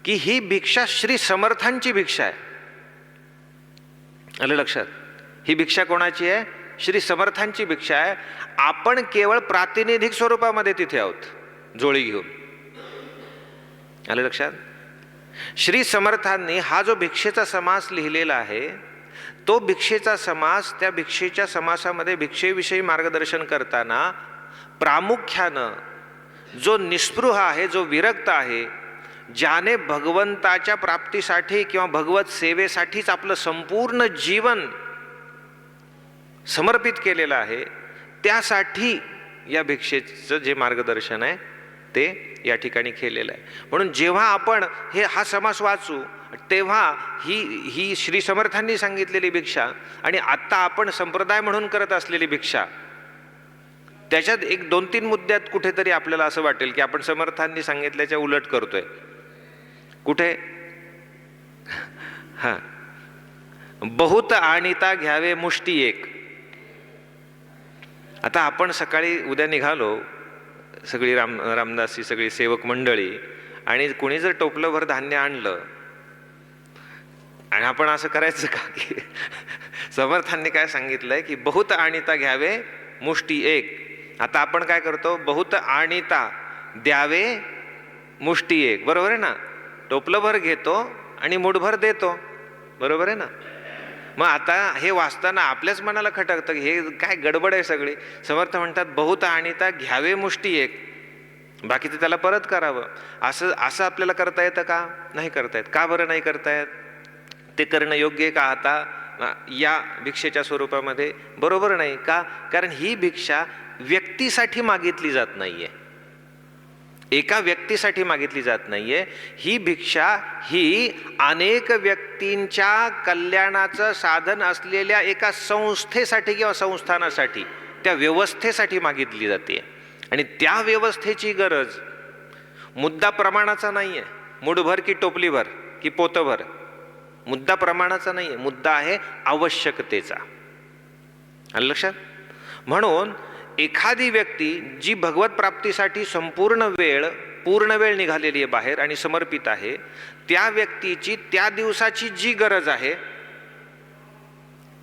की ही भिक्षा श्री समर्थांची भिक्षा आहे, आलं लक्षात. ही भिक्षा कोणाची आहे? श्री समर्थांची भिक्षा आहे. आपण केवळ प्रातिनिधिक स्वरूपामध्ये तिथे आहोत, जोळी घेऊन, आलं लक्षात. श्री समर्थांनी हा जो भिक्षेचा समास लिहिलेला आहे, तो भिक्षेचा समास, त्या भिक्षेच्या समासामध्ये भिक्षेविषयी मार्गदर्शन करताना प्रामुख्यानं जो निस्पृह आहे, जो विरक्त आहे, ज्याने भगवंताच्या प्राप्तीसाठी किंवा भगवत सेवेसाठीच आपलं संपूर्ण जीवन समर्पित केलेलं आहे, त्यासाठी या भिक्षेचं जे मार्गदर्शन आहे ते या ठिकाणी केलेलं आहे. म्हणून जेव्हा आपण हा समास वाचू तेव्हा ही श्री समर्थांनी सांगितलेली भिक्षा आणि आत्ता आपण संप्रदाय म्हणून करत असलेली भिक्षा, त्याच्यात एक 2-3 मुद्द्यात कुठेतरी आपल्याला असं वाटेल की आपण समर्थांनी सांगितल्याच्या उलट करतोय. कुठे? बहुत आणिता घ्यावे मुष्टी एक. आता आपण सकाळी उद्या निघालो सगळी रामदासी सगळी सेवक मंडळी, आणि कोणी जर टोपलंभर धान्य आणलं आणि आपण असं करायचं का? की समर्थांनी काय सांगितलंय की बहुत आणिता घ्यावे मुष्टी एक. आता आपण काय करतो? बहुत आणिता द्यावे मुष्टी एक. बरोबर आहे ना? टोपलंभर घेतो आणि मुठभर देतो. बरोबर आहे ना? मग आता हे वाचताना आपल्याच मनाला खटकतं की हे काय गडबड आहे सगळी. समर्थ म्हणतात बहुत आणिता घ्यावे मुष्टी एक, बाकीचं त्याला परत करावं. असं आपल्याला करता येतं का? नाही करता येत. का बरं नाही करता येत? ते करणं योग्य आहे का आता या भिक्षेच्या स्वरूपामध्ये? बरोबर नाही. का? कारण ही भिक्षा व्यक्तीसाठी मागितली जात नाहीये, एका व्यक्तीसाठी मागितली जात नाहीये. ही भिक्षा ही अनेक व्यक्तींच्या कल्याणाचं साधन असलेल्या एका संस्थेसाठी किंवा संस्थानासाठी, त्या व्यवस्थेसाठी मागितली जाते. आणि त्या व्यवस्थेची गरज मुद्दा प्रमाणाचा नाहीये. मुठभर की टोपलीभर की पोतभर, मुद्दा प्रमाणाचा नाहीये. मुद्दा आहे आवश्यकतेचा. आलं लक्षात? म्हणून एखादी व्यक्ती जी भगवत प्राप्तीसाठी पूर्ण वेळ निघालेली आहे बाहेर आणि समर्पित आहे, त्या व्यक्तीची त्या दिवसाची जी गरज आहे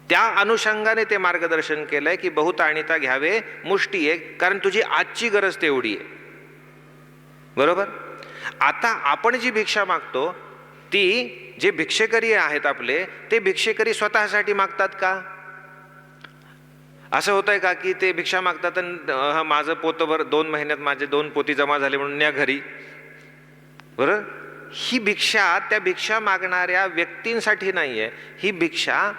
त्या अनुषंगाने ते मार्गदर्शन केलंय की बहुत आणिता घ्यावे मुष्टी एक, कारण तुझी आजची गरज तेवढी आहे. बरोबर? आता आपण जी भिक्षा मागतो ती जे भिक्षेकरी आहेत आपले, ते भिक्षेकरी स्वतःसाठी मागतात का? असं होतंय का की ते भिक्षा मागतात आणि माझं पोतभर 2 महिन्यात माझे 2 पोती जमा झाले म्हणून न्या घरी. बरोबर? ही भिक्षा त्या भिक्षा मागणाऱ्या व्यक्तींसाठी नाहीये. ही भिक्षा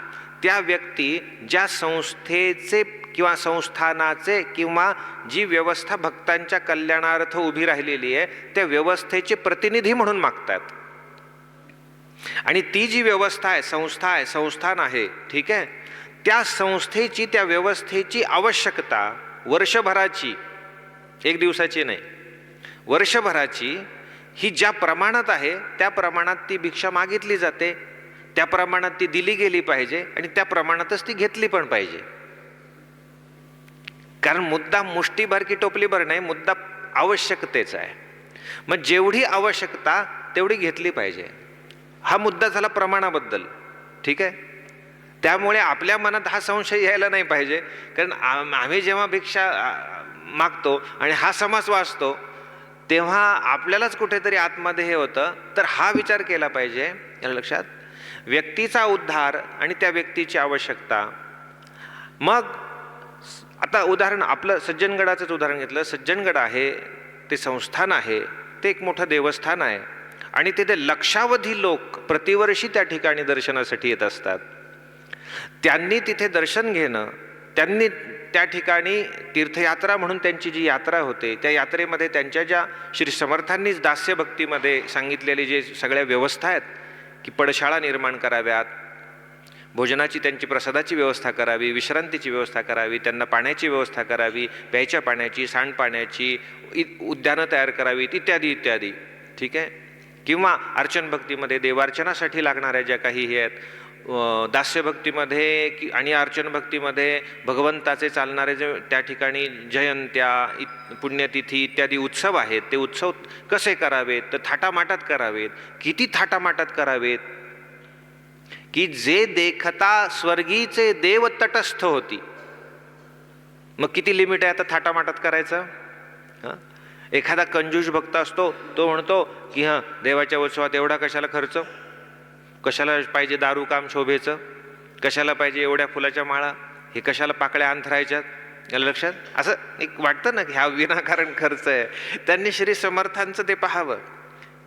त्या व्यक्ती ज्या संस्थेचे किंवा संस्थानाचे किंवा जी व्यवस्था भक्तांच्या कल्याणार्थ उभी राहिलेली आहे त्या व्यवस्थेचे प्रतिनिधी म्हणून मागतात. आणि ती जी व्यवस्था आहे, संस्था आहे, संस्थान आहे, ठीक आहे, त्या संस्थेची त्या व्यवस्थेची आवश्यकता वर्षभराची, 1 दिवसाची नाही, वर्षभराची ही ज्या प्रमाणात आहे त्या प्रमाणात ती भिक्षा मागितली जाते, त्या प्रमाणात ती दिली गेली पाहिजे आणि त्या प्रमाणातच ती घेतली पण पाहिजे. कारण मुद्दा मुष्टीभर की टोपलीभर नाही, मुद्दा आवश्यकतेचा आहे. मग जेवढी आवश्यकता तेवढी घेतली पाहिजे. हा मुद्दा झाला प्रमाणाबद्दल. ठीक आहे? त्यामुळे आपल्या मनात हा संशय यायला नाही पाहिजे. कारण आम्ही जेव्हा भिक्षा मागतो आणि हा समास वाचतो तेव्हा आपल्यालाच कुठेतरी आतमध्ये हे होतं. तर हा विचार केला पाहिजे लक्षात, व्यक्तीचा उद्धार आणि त्या व्यक्तीची आवश्यकता. मग आता उदाहरण आपलं सज्जनगडाचंच उदाहरण घेतलं. सज्जनगड आहे ते संस्थान आहे, ते एक मोठं देवस्थान आहे आणि तिथे लक्षावधी लोक प्रतिवर्षी त्या ठिकाणी दर्शनासाठी येत असतात. त्यांनी तिथे दर्शन घेणं, त्यांनी त्या ठिकाणी तीर्थयात्रा म्हणून त्यांची जी यात्रा होते त्या यात्रेमध्ये त्यांच्या ज्या श्री समर्थांनीच दास्य भक्तीमध्ये सांगितलेले जे सगळ्या व्यवस्था आहेत की पडशाळा निर्माण कराव्यात, भोजनाची त्यांची प्रसादाची व्यवस्था करावी, विश्रांतीची व्यवस्था करावी, त्यांना पाण्याची व्यवस्था करावी, प्यायच्या पाण्याची, सांडपाण्याची, उद्यानं तयार करावीत इत्यादी इत्यादी. ठीक आहे? किंवा अर्चन भक्तीमध्ये देवार्चनासाठी लागणाऱ्या ज्या काही हे आहेत, दास्यभक्तीमध्ये आणि अर्चन भक्तीमध्ये भगवंताचे चालणारे जे त्या ठिकाणी जयंत्या, पुण्यतिथी इत्यादी उत्सव आहेत, ते उत्सव कसे करावेत, तर थाटामाटात करावेत. किती थाटामाटात करावेत की जे देखता स्वर्गीचे देव तटस्थ होती. मग किती लिमिट आहे आता थाटामाटात करायचं? एखादा कंजूष भक्त असतो, तो म्हणतो की देवाच्या उत्सवात एवढा कशाला खर्च, कशाला पाहिजे दारू काम शोभेचं, कशाला पाहिजे एवढ्या फुलाच्या माळा, हे कशाला पाकळ्या अंथरायच्यात. याला लक्षात असं एक वाटतं ना की हा विनाकारण खर्च आहे. त्यांनी श्री समर्थांचं ते पाहावं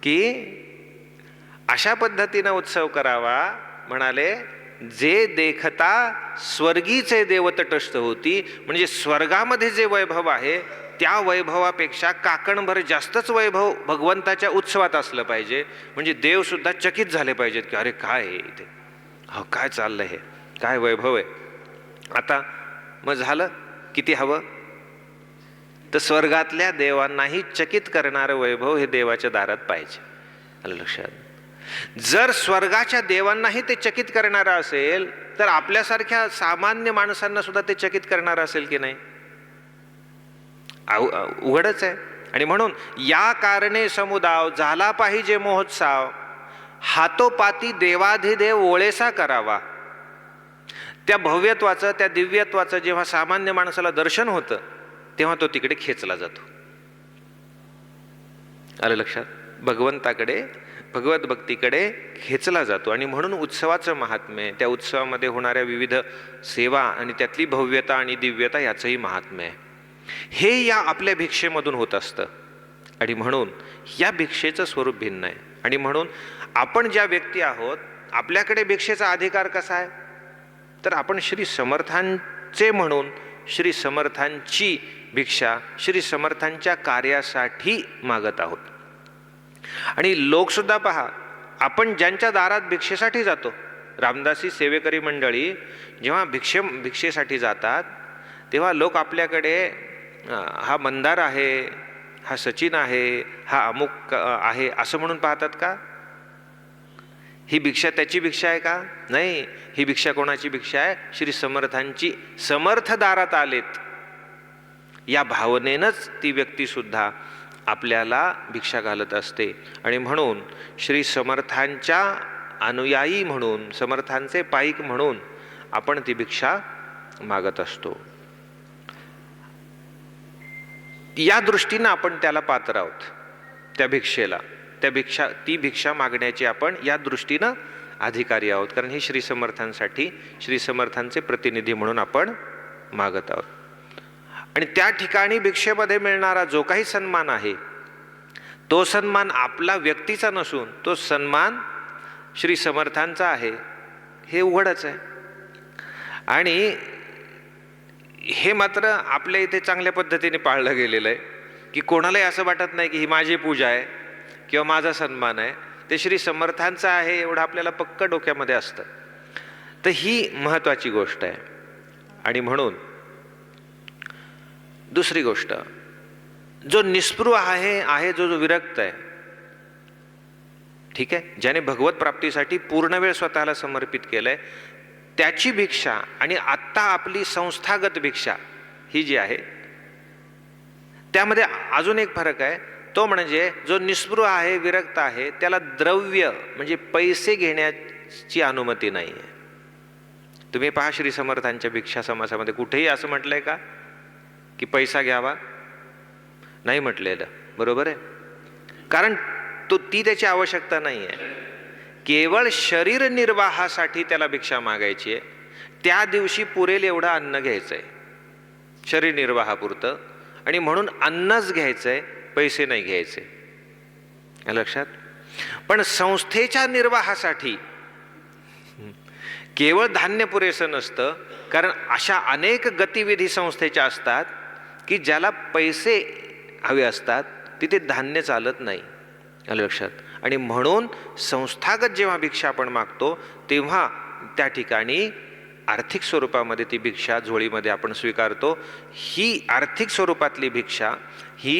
की अशा पद्धतीनं उत्सव करावा. म्हणाले जे देखता स्वर्गीचे देव तटस्थ होती, म्हणजे स्वर्गामध्ये जे वैभव आहे त्या वैभवापेक्षा काकणभर जास्तच वैभव भगवंताच्या उत्सवात असलं पाहिजे, म्हणजे देवसुद्धा चकित झाले पाहिजेत की अरे काय आहे इथे, हो काय चाललंय, हे काय वैभव आहे. आता मग झालं, किती हवं, तर स्वर्गातल्या देवांनाही चकित करणारं वैभव हे देवाच्या दारात पाहिजे. आलं लक्षात. जर स्वर्गाच्या देवांनाही ते चकित करणारं असेल तर आपल्यासारख्या सामान्य माणसांना सुद्धा ते चकित करणारं असेल की नाही, उघडच आहे. आणि म्हणून या कारणे समुदाव झाला पाहिजे महोत्सव, हातोपाती देवाधिदेव ओळेसा करावा. त्या भव्यत्वाचं, त्या दिव्यत्वाचं जेव्हा सामान्य माणसाला दर्शन होतं तेव्हा तो तिकडे खेचला जातो. आलं लक्षात. भगवंताकडे, भगवत भक्तीकडे खेचला जातो. आणि म्हणून उत्सवाचं महात्म्य, त्या उत्सवामध्ये होणाऱ्या विविध सेवा आणि त्यातली भव्यता आणि दिव्यता याचंही महात्म्य आहे. हे या आपल्या भिक्षेमधून होत असतं. आणि म्हणून या भिक्षेचं स्वरूप भिन्न आहे. आणि म्हणून आपण ज्या व्यक्ती आहोत, आपल्याकडे भिक्षेचा अधिकार कसा आहे, तर आपण श्री समर्थांचे म्हणून श्री समर्थांची भिक्षा श्री समर्थांच्या कार्यासाठी मागत आहोत. आणि लोकसुद्धा पहा, आपण ज्यांच्या दारात भिक्षेसाठी जातो, रामदासी सेवेकरी मंडळी जेव्हा भिक्षेसाठी जातात तेव्हा लोक आपल्याकडे हा मंदार आहे, हा सचिन आहे, हा अमुक आहे असं म्हणून पाहतात का? ही भिक्षा त्याची भिक्षा आहे का? नाही, ही भिक्षा कोणाची भिक्षा आहे? श्री समर्थांची. समर्थ दारात आलेत या भावनेनंच ती व्यक्ती सुद्धा आपल्याला भिक्षा घालत असते. आणि म्हणून श्री समर्थांच्या अनुयायी म्हणून, समर्थांचे पाईक म्हणून आपण ती भिक्षा मागत असतो. या दृष्टीनं आपण त्याला पात्र आहोत, त्या भिक्षेला, ती भिक्षा मागण्याची आपण या दृष्टीनं अधिकारी आहोत. कारण ही श्री समर्थांसाठी, श्री समर्थांचे प्रतिनिधी म्हणून आपण मागत आहोत. आणि त्या ठिकाणी भिक्षेमध्ये मिळणारा जो काही सन्मान आहे तो सन्मान आपला व्यक्तीचा नसून तो सन्मान श्री समर्थांचा आहे, हे उघडच आहे. आणि हे मात्र आपल्या इथे चांगल्या पद्धतीने पाळलं गेलेलं आहे की कोणालाही असं वाटत नाही की ही माझी पूजा आहे किंवा माझा सन्मान आहे, ते श्री समर्थांचं आहे एवढं आपल्याला पक्क डोक्यामध्ये असतं. तर ही महत्त्वाची गोष्ट आहे. आणि म्हणून दुसरी गोष्ट, जो निस्पृह आहे जो विरक्त आहे, ठीक आहे, ज्याने भगवत प्राप्तीसाठी पूर्ण वेळ स्वतःला समर्पित केलंय, त्याची भिक्षा आणि आत्ता आपली संस्थागत भिक्षा ही जी आहे त्यामध्ये अजून एक फरक आहे. तो म्हणजे जो निस्पृह आहे, विरक्त आहे, त्याला द्रव्य म्हणजे पैसे घेण्याची अनुमती नाही आहे. तुम्ही पहा श्री समर्थांच्या भिक्षा समासामध्ये कुठेही असं म्हटलंय का की पैसा घ्यावा? नाही म्हटलेलं. बरोबर आहे. कारण ती त्याची आवश्यकता नाही आहे. केवळ शरीर निर्वाहासाठी त्याला भिक्षा मागायची आहे. त्या दिवशी पुरेल एवढं अन्न घ्यायचं आहे शरीर निर्वाहापुरतं, आणि म्हणून अन्नच घ्यायचं आहे, पैसे नाही घ्यायचे. लक्षात. पण संस्थेच्या निर्वाहासाठी केवळ धान्य पुरेसं नसतं, कारण अशा अनेक गतिविधी संस्थेच्या असतात की ज्याला पैसे हवे असतात, तिथे धान्य चालत नाही. लक्षात. आणि म्हणून संस्थागत जेव्हा भिक्षा आपण मागतो तेव्हा त्या ठिकाणी आर्थिक स्वरूपामध्ये ती भिक्षा झोळीमध्ये आपण स्वीकारतो. ही आर्थिक स्वरूपातली भिक्षा ही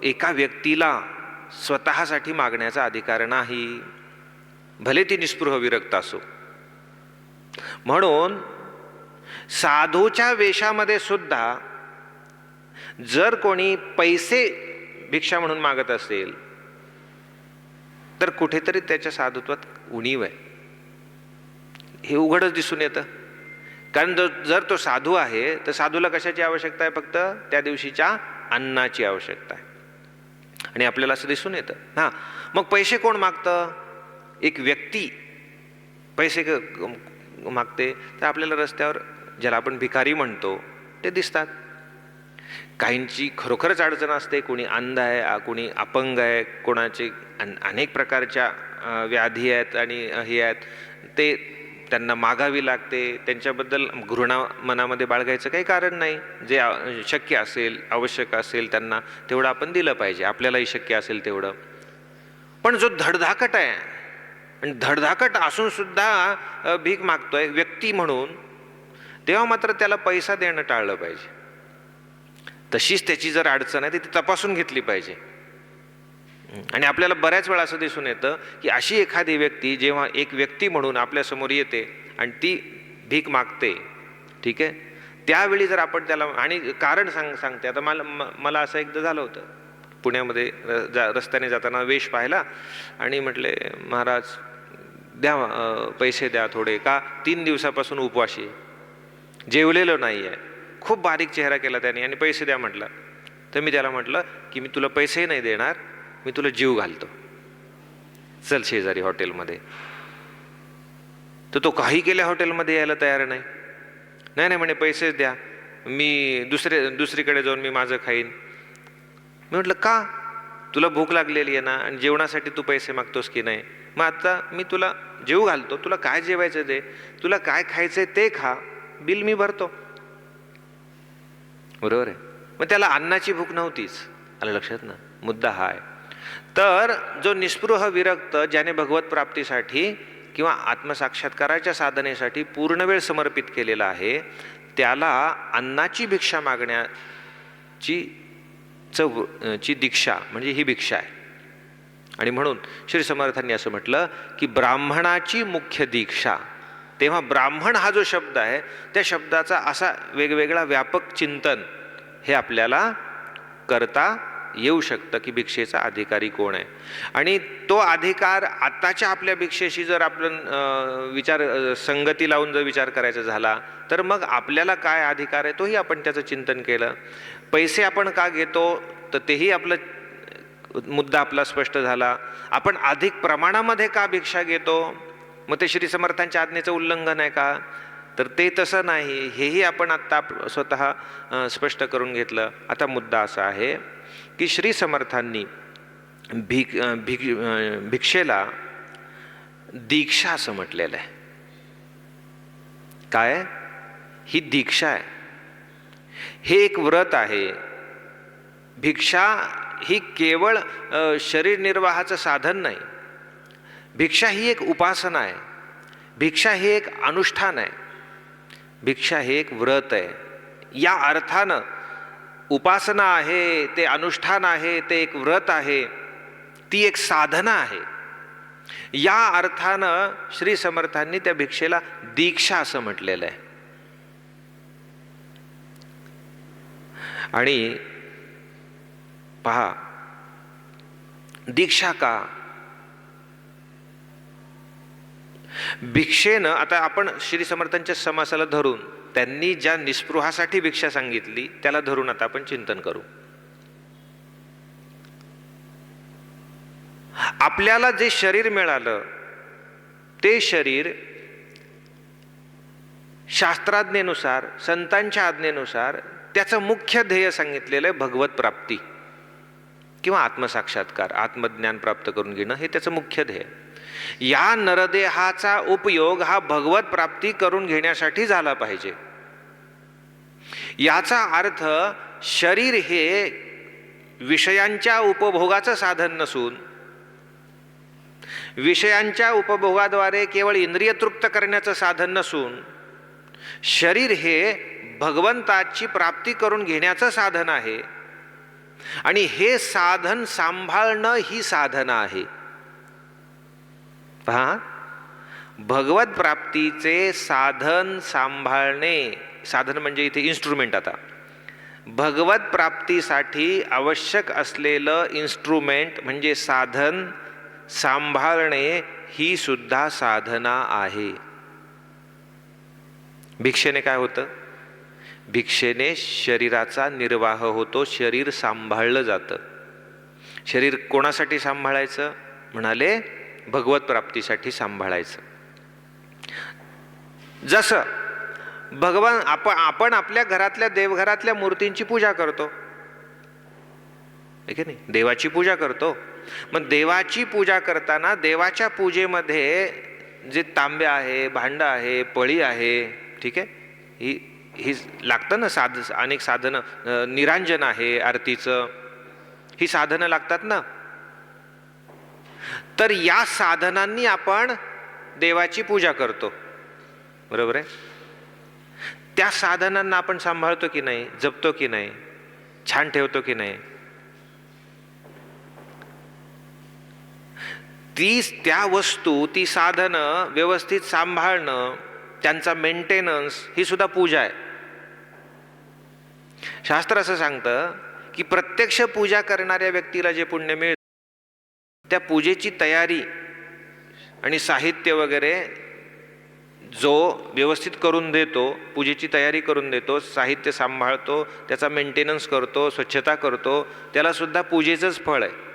एका व्यक्तीला स्वतःसाठी मागण्याचा अधिकार नाही, भले ती निस्पृह विरक्त असो. म्हणून साधूच्या वेशामध्ये सुद्धा जर कोणी पैसे भिक्षा म्हणून मागत असेल तर कुठेतरी त्याच्या साधुत्वात उणीव आहे, हे उघडच दिसून येतं. कारण जर तो साधू आहे तर साधूला कशाची आवश्यकता आहे? फक्त त्या दिवशीच्या अन्नाची आवश्यकता आहे. आणि आपल्याला असं दिसून येतं. हां, मग पैसे कोण मागतं? एक व्यक्ती पैसे मागते तर आपल्याला रस्त्यावर ज्याला आपण भिकारी म्हणतो ते दिसतात. काहींची खरोखरच अडचण असते, कोणी अंध आहे, कोणी अपंग आहे, कोणाचे अनेक प्रकारच्या व्याधी आहेत आणि हे आहेत, ते त्यांना मागावी लागते, त्यांच्याबद्दल घृणा मनामध्ये बाळगायचं काही कारण नाही. जे शक्य असेल, आवश्यक असेल त्यांना तेवढं आपण दिलं पाहिजे, आपल्यालाही शक्य असेल तेवढं. पण जो धडधाकट आहे आणि धडधाकट असून सुद्धा भीक मागतोय व्यक्ती म्हणून, तेव्हा मात्र त्याला पैसा देणं टाळलं पाहिजे. तशीच त्याची जर अडचण आहे ती तपासून घेतली पाहिजे. आणि आपल्याला बऱ्याच वेळा असं दिसून येतं की अशी एखादी व्यक्ती जेव्हा एक व्यक्ती म्हणून आपल्यासमोर येते आणि ती भीक मागते, ठीक आहे, त्यावेळी जर आपण त्याला आणि कारण सांगते. आता मला असं एकदा झालं होतं पुण्यामध्ये, रस्त्याने जाताना वेश पाहिला आणि म्हटले, महाराज द्या पैसे द्या थोडे, का 3 दिवसापासून उपवाशी, जेवलेलो नाही आहे. खूप बारीक चेहरा केला त्याने आणि पैसे द्या म्हटलं. तर मी त्याला म्हटलं की मी तुला पैसेही नाही देणार, मी तुला जीव घालतो, चल शेजारी हॉटेलमध्ये. तर तो काही केल्या हॉटेलमध्ये यायला तयार नाही. नाही म्हणे पैसेच द्या, मी दुसरीकडे जाऊन मी माझं खाईन. मी म्हटलं का, तुला भूक लागलेली आहे ना आणि जेवणासाठी तू पैसे मागतोस की नाही? मग आता मी तुला जेव घालतो, तुला काय जेवायचं दे, तुला काय खायचंय ते खा, बिल मी भरतो. बरोबर आहे. मग त्याला अन्नाची भूक नव्हतीच. आलं लक्षात ना, मुद्दा हा आहे. तर जो निस्पृह विरक्त, ज्याने भगवत प्राप्तीसाठी किंवा आत्मसाक्षात्काराच्या साधनेसाठी पूर्ण वेळ समर्पित केलेला आहे, त्याला अन्नाची भिक्षा मागण्याची ची दीक्षा म्हणजे ही भिक्षा आहे. आणि म्हणून श्री समर्थांनी असं म्हटलं की ब्राह्मणाची मुख्य दीक्षा. तेव्हा ब्राह्मण हा जो शब्द आहे त्या शब्दाचा असा वेगवेगळा व्यापक चिंतन हे आपल्याला करता येऊ शकतं की भिक्षेचा अधिकारी कोण आहे. आणि तो अधिकार आत्ताच्या आपल्या भिक्षेशी जर आपण संगती लावून जर विचार करायचा झाला तर मग आपल्याला काय अधिकार आहे तोही आपण त्याचं चिंतन केलं. पैसे आपण का घेतो तर तेही आपलं मुद्दा आपला स्पष्ट झाला. आपण अधिक प्रमाणामध्ये का भिक्षा घेतो, मग ते श्री समर्थांच्या आज्ञेचं उल्लंघन आहे का, तर ते तसं नाही, हेही आपण आत्ता स्वतः स्पष्ट करून घेतलं. आता मुद्दा असा आहे की श्री समर्थांनी भिक्षेला दीक्षा असं म्हटलेलं आहे. काय, ही दीक्षा आहे, हे एक व्रत आहे. भिक्षा ही केवळ शरीर निर्वाहाचं साधन नाही, भिक्षा ही एक उपासना आहे, भिक्षा हे एक अनुष्ठान आहे, भिक्षा हे एक व्रत आहे. या अर्थानं उपासना आहे, ते अनुष्ठान आहे, ते एक व्रत आहे, ती एक साधना आहे. या अर्थानं श्री समर्थांनी त्या भिक्षेला दीक्षा असं म्हटलेलं आहे. आणि पहा, दीक्षा का, भिक्षेनं आता आपण श्री समर्थांच्या समासाला धरून त्यांनी ज्या निस्पृहासाठी भिक्षा सांगितली त्याला धरून आता आपण चिंतन करू. आपल्याला जे शरीर मिळालं ते शरीर शास्त्राज्ञेनुसार, संतांच्या आज्ञेनुसार त्याचं मुख्य ध्येय सांगितलेलं आहे भगवत प्राप्ती किंवा आत्मसाक्षात्कार, आत्मज्ञान प्राप्त करून घेणं, हे त्याचं मुख्य ध्येय. या नरदेहाचा उपयोग हा भगवत प्राप्ती करून घेण्यासाठी झाला पाहिजे. याचा अर्थ शरीर हे विषयांच्या उपभोगाचं साधन नसून, विषयांच्या उपभोगाद्वारे केवळ इंद्रिय तृप्त करण्याचं साधन नसून, शरीर हे भगवंताची प्राप्ती करून घेण्याचं साधन आहे. आणि हे साधन सांभाळणं ही साधना आहे. पहा, भगवत प्राप्तीचे साधन सांभाळणे, साधन म्हणजे इथे इन्स्ट्रुमेंट. आता भगवत प्राप्तीसाठी आवश्यक असलेलं इन्स्ट्रुमेंट म्हणजे साधन सांभाळणे ही सुद्धा साधना आहे. भिक्षेने काय होतं, भिक्षेने शरीराचा निर्वाह होतो, शरीर सांभाळलं जातं. शरीर कोणासाठी सांभाळायचं म्हणाले, भगवत प्राप्तीसाठी सांभाळायचं. जसं भगवान आपण आपल्या घरातल्या देवघरातल्या मूर्तींची पूजा करतो, आहे की नाही, देवाची पूजा करतो. मग देवाची पूजा करताना देवाच्या पूजेमध्ये जे तांब्या आहे, भांडं आहे, पळी आहे, ठीक आहे, ही लागतं ना अनेक साधनं, निरांजन आहे आरतीचं, ही साधनं लागतात ना. तर या साधनांनी आपण देवाची पूजा करतो, बरोबर आहे. त्या साधनांना आपण सांभाळतो की नाही, जपतो की नाही, छान ठेवतो की नाही. त्या वस्तू, ती साधनं व्यवस्थित सांभाळणं, त्यांचा मेंटेनन्स, ही सुद्धा पूजा आहे. शास्त्र असं सांगतं की प्रत्यक्ष पूजा करणाऱ्या व्यक्तीला जे पुण्य मिळतं, त्या पूजेची तयारी आणि साहित्य वगैरे जो व्यवस्थित करून देतो, पूजेची तयारी करून देतो, साहित्य सांभाळतो, त्याचा मेंटेनन्स करतो, स्वच्छता करतो, त्याला सुद्धा पूजेचंच फळ आहे.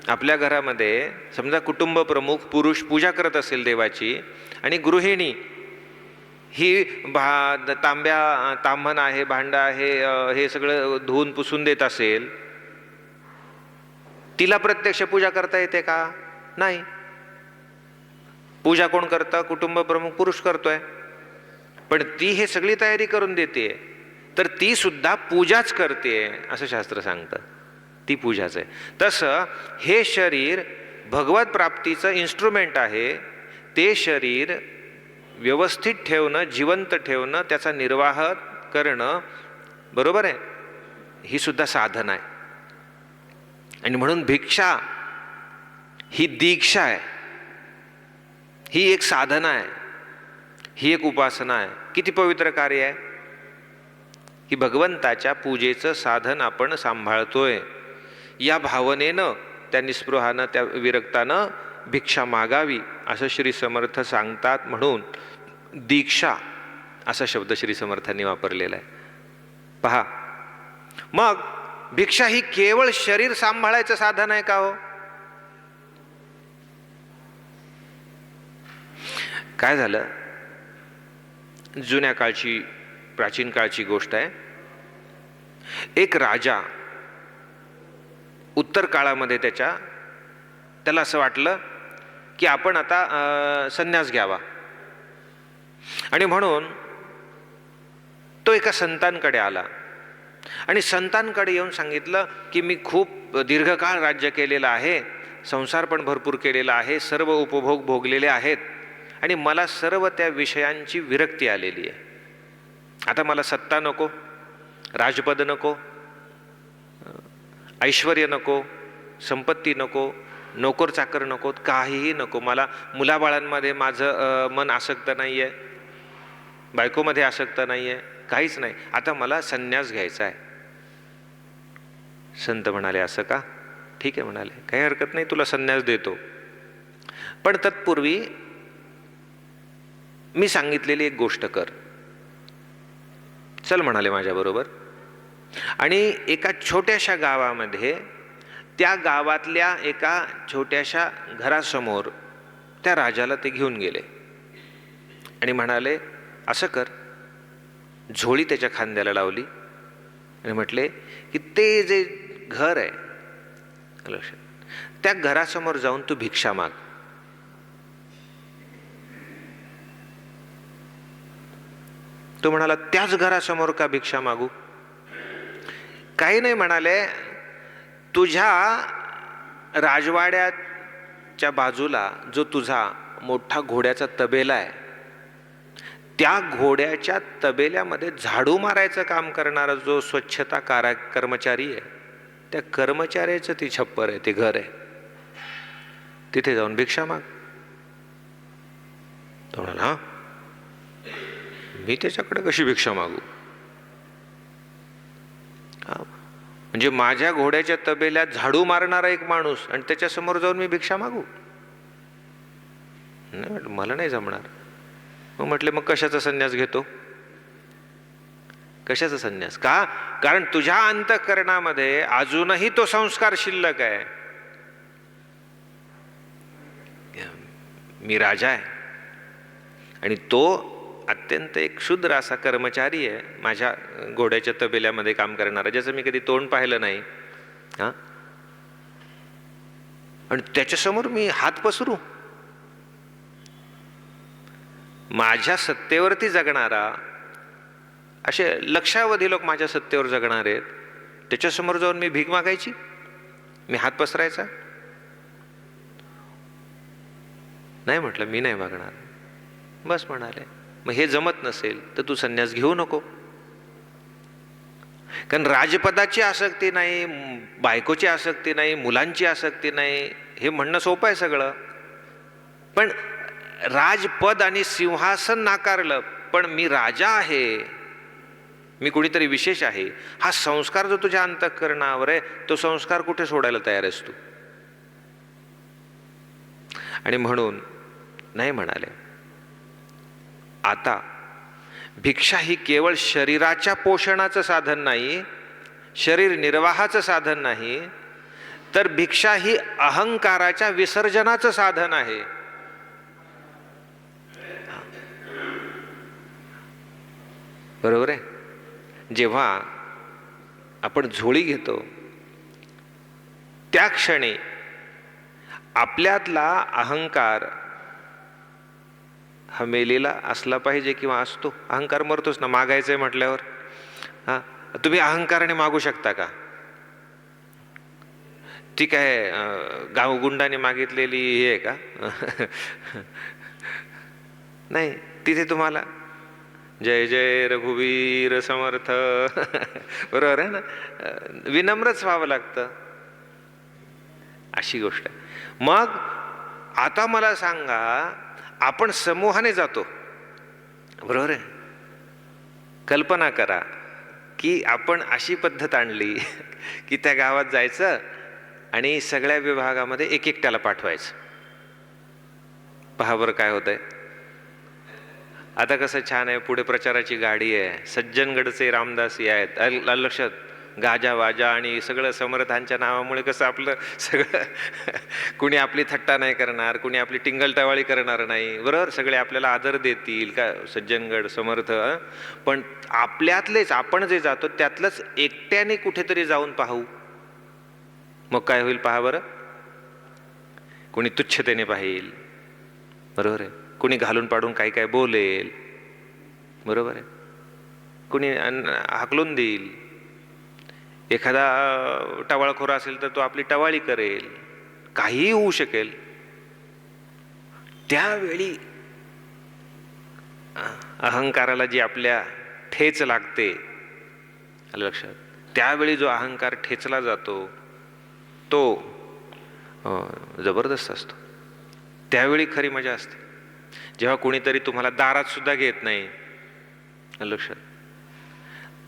आपल्या घरामध्ये समजा कुटुंब प्रमुख पुरुष पूजा करत असेल देवाची, आणि गृहिणी ही तांबण आहे, भांडं आहे, हे सगळं धुवून पुसून देत असेल, तिला प्रत्यक्ष पूजा करता येते का? नाही. पूजा कोण करतं? कुटुंब प्रमुख पुरुष करतोय. पण ती हे सगळी तयारी करून देते, तर ती सुद्धा पूजाच करते असं शास्त्र सांगतं. ती पूजाच आहे. तसं हे शरीर भगवत प्राप्तीचं इन्स्ट्रुमेंट आहे. ते शरीर व्यवस्थित ठेवणं, जिवंत ठेवणं, त्याचा निर्वाह करणं, बरोबर आहे, ही सुद्धा साधन आहे. आणि म्हणून भिक्षा ही दीक्षा आहे, ही एक साधना आहे, ही एक उपासना आहे. किती पवित्र कार्य आहे की भगवंताच्या पूजेचं साधन आपण सांभाळतोय. या भावनेनं, त्या निस्पृहानं, त्या विरक्तानं भिक्षा मागावी असं श्री समर्थ सांगतात. म्हणून दीक्षा असा शब्द श्री समर्थांनी वापरलेला आहे. पहा, मग भिक्षा ही केवळ शरीर सांभाळायचं साधन आहे का हो? काय झालं, जुन्या काळची, प्राचीन काळची गोष्ट आहे. एक राजा उत्तर काळामध्ये त्याला असं वाटलं की आपण आता संन्यास घ्यावा, आणि म्हणून तो एका संतांकडे आला आणि संतांकडे येऊन सांगितलं की मी खूप दीर्घकाळ राज्य केलेलं आहे, संसार पण भरपूर केलेला आहे, सर्व उपभोग भोगलेले आहेत, आणि मला सर्व त्या विषयांची विरक्ती आलेली आहे. आता मला सत्ता नको, राजपद नको, ऐश्वर्य नको, संपत्ती नको, नोकर चाकर नको, काहीही नको. मला मुलाबाळांमध्ये माझं मन आसक्त नाही आहे, बायकोमध्ये आसक्त नाही आहे, काहीच नाही. आता मला संन्यास घ्यायचा आहे. संत म्हणाले, असं का? ठीक आहे म्हणाले, काही हरकत नाही, तुला संन्यास देतो, पण तत्पूर्वी मी सांगितलेली एक गोष्ट कर. चल म्हणाले माझ्याबरोबर. आणि एका छोट्याशा गावामध्ये, त्या गावातल्या एका छोट्याशा घरासमोर त्या राजाला ते घेऊन गेले आणि म्हणाले, असं कर. झोळी त्याच्या खांद्याला लावली आणि म्हटले की ते जे घर आहे, लक्षात, त्या घरासमोर जाऊन तू भिक्षा माग. तो म्हणाला, त्याच घरासमोर का भिक्षा मागू? काही नाही म्हणाले, तुझ्या राजवाड्याच्या बाजूला जो तुझा मोठा घोड्याचा तबेला आहे, त्या घोड्याच्या तबेल्यामध्ये झाडू मारायचं काम करणारा जो स्वच्छता कर्मचारी आहे, त्या कर्मचाऱ्याचं ती छप्पर आहे, ते घर आहे, तिथे जाऊन भिक्षा माग. तो म्हणाला, मी त्याच्याकडे कशी भिक्षा मागू? म्हणजे माझ्या घोड्याच्या तबेल्यात झाडू मारणारा एक माणूस आणि त्याच्यासमोर जाऊन मी भिक्षा मागू? नाही, मला नाही जमणार. मग म्हटले, मग कशाचा संन्यास घेतो? कशाचा संन्यास? का? कारण तुझ्या अंतःकरणामध्ये अजूनही तो संस्कार शिल्लक आहे. मी राजा आहे आणि तो अत्यंत एक क्षुद्र असा कर्मचारी आहे, माझ्या घोड्याच्या तबेल्यामध्ये काम करणारा, ज्याचं मी कधी तोंड पाहिलं नाही. हा, आणि त्याच्यासमोर मी हात पसरू? माझ्या सत्तेवरती जगणारा, असे लक्षावधी लोक माझ्या सत्तेवर जगणार आहेत, त्याच्यासमोर जाऊन मी भीक मागायची, मी हात पसरायचा? नाही म्हटलं, मी नाही मागणार. बस म्हणाले. मग हे जमत नसेल तर तू संन्यास घेऊ नको. कारण राजपदाची आसक्ती नाही, बायकोची आसक्ती नाही, मुलांची आसक्ती नाही, हे म्हणणं सोपं आहे सगळं. पण राजपद आणि सिंहासन नाकारलं, पण मी राजा आहे, मी कुणीतरी विशेष आहे, हा संस्कार जो तुझ्या अंतःकरणावर आहे, तो संस्कार कुठे सोडायला तयार आहेस तू? आणि म्हणून नाही म्हणाले. आता भिक्षा ही केवळ शरीराच्या पोषणाचं साधन नाही, शरीर निर्वाहाचं साधन नाही, तर भिक्षा ही अहंकाराच्या विसर्जनाचं साधन आहे. बरोबर आहे. जेव्हा आपण झोळी घेतो त्या क्षणी आपल्यातला अहंकार हा मेलेला असला पाहिजे किंवा असतो. अहंकार मरतोच ना, मागायचंय म्हटल्यावर. हा, तुम्ही अहंकाराने मागू शकता का? ती काय गावगुंडाने मागितलेली हे आहे का? नाही, तिथे तुम्हाला जय जय रघुवीर समर्थ बरोबर आहे ना, विनम्रच व्हावं लागतं. अशी गोष्ट आहे. मग आता मला सांगा, आपण समूहाने जातो, बरोबर आहे? कल्पना करा की आपण अशी पद्धत आणली की त्या गावात जायचं आणि सगळ्या विभागामध्ये एक एकट्याला पाठवायचं. पहा बरं काय होतंय. आता कसं छान आहे, पुढे प्रचाराची गाडी आहे, सज्जनगडचे रामदासी आहेत, लक्षात गाजा वाजा आणि सगळं समर्थांच्या नावामुळे कसं आपलं सगळं कुणी आपली थट्टा नाही करणार, कुणी आपली टिंगलटवाळी करणार नाही, बरोबर? सगळे आपल्याला आदर देतील का, सज्जनगड समर्थ. पण आपल्यातलेच आपण जे जातो त्यातलंच एकट्याने कुठेतरी जाऊन पाहू, मग काय होईल पहा बरं. कुणी तुच्छतेने पाहिल, बरोबर आहे, कुणी घालून पाडून काही काय बोलेल, बरोबर आहे, कुणी हाकलून देईल, एखादा टवाळखोर असेल तर तो आपली टवाळी करेल, काहीही होऊ शकेल. त्यावेळी अहंकाराला जी आपल्या ठेच लागते, लक्षात, त्यावेळी जो अहंकार ठेचला जातो तो जबरदस्त असतो. त्यावेळी खरी मजा असते, जेव्हा कोणीतरी तुम्हाला दारात सुद्धा घेत नाही, लक्षात,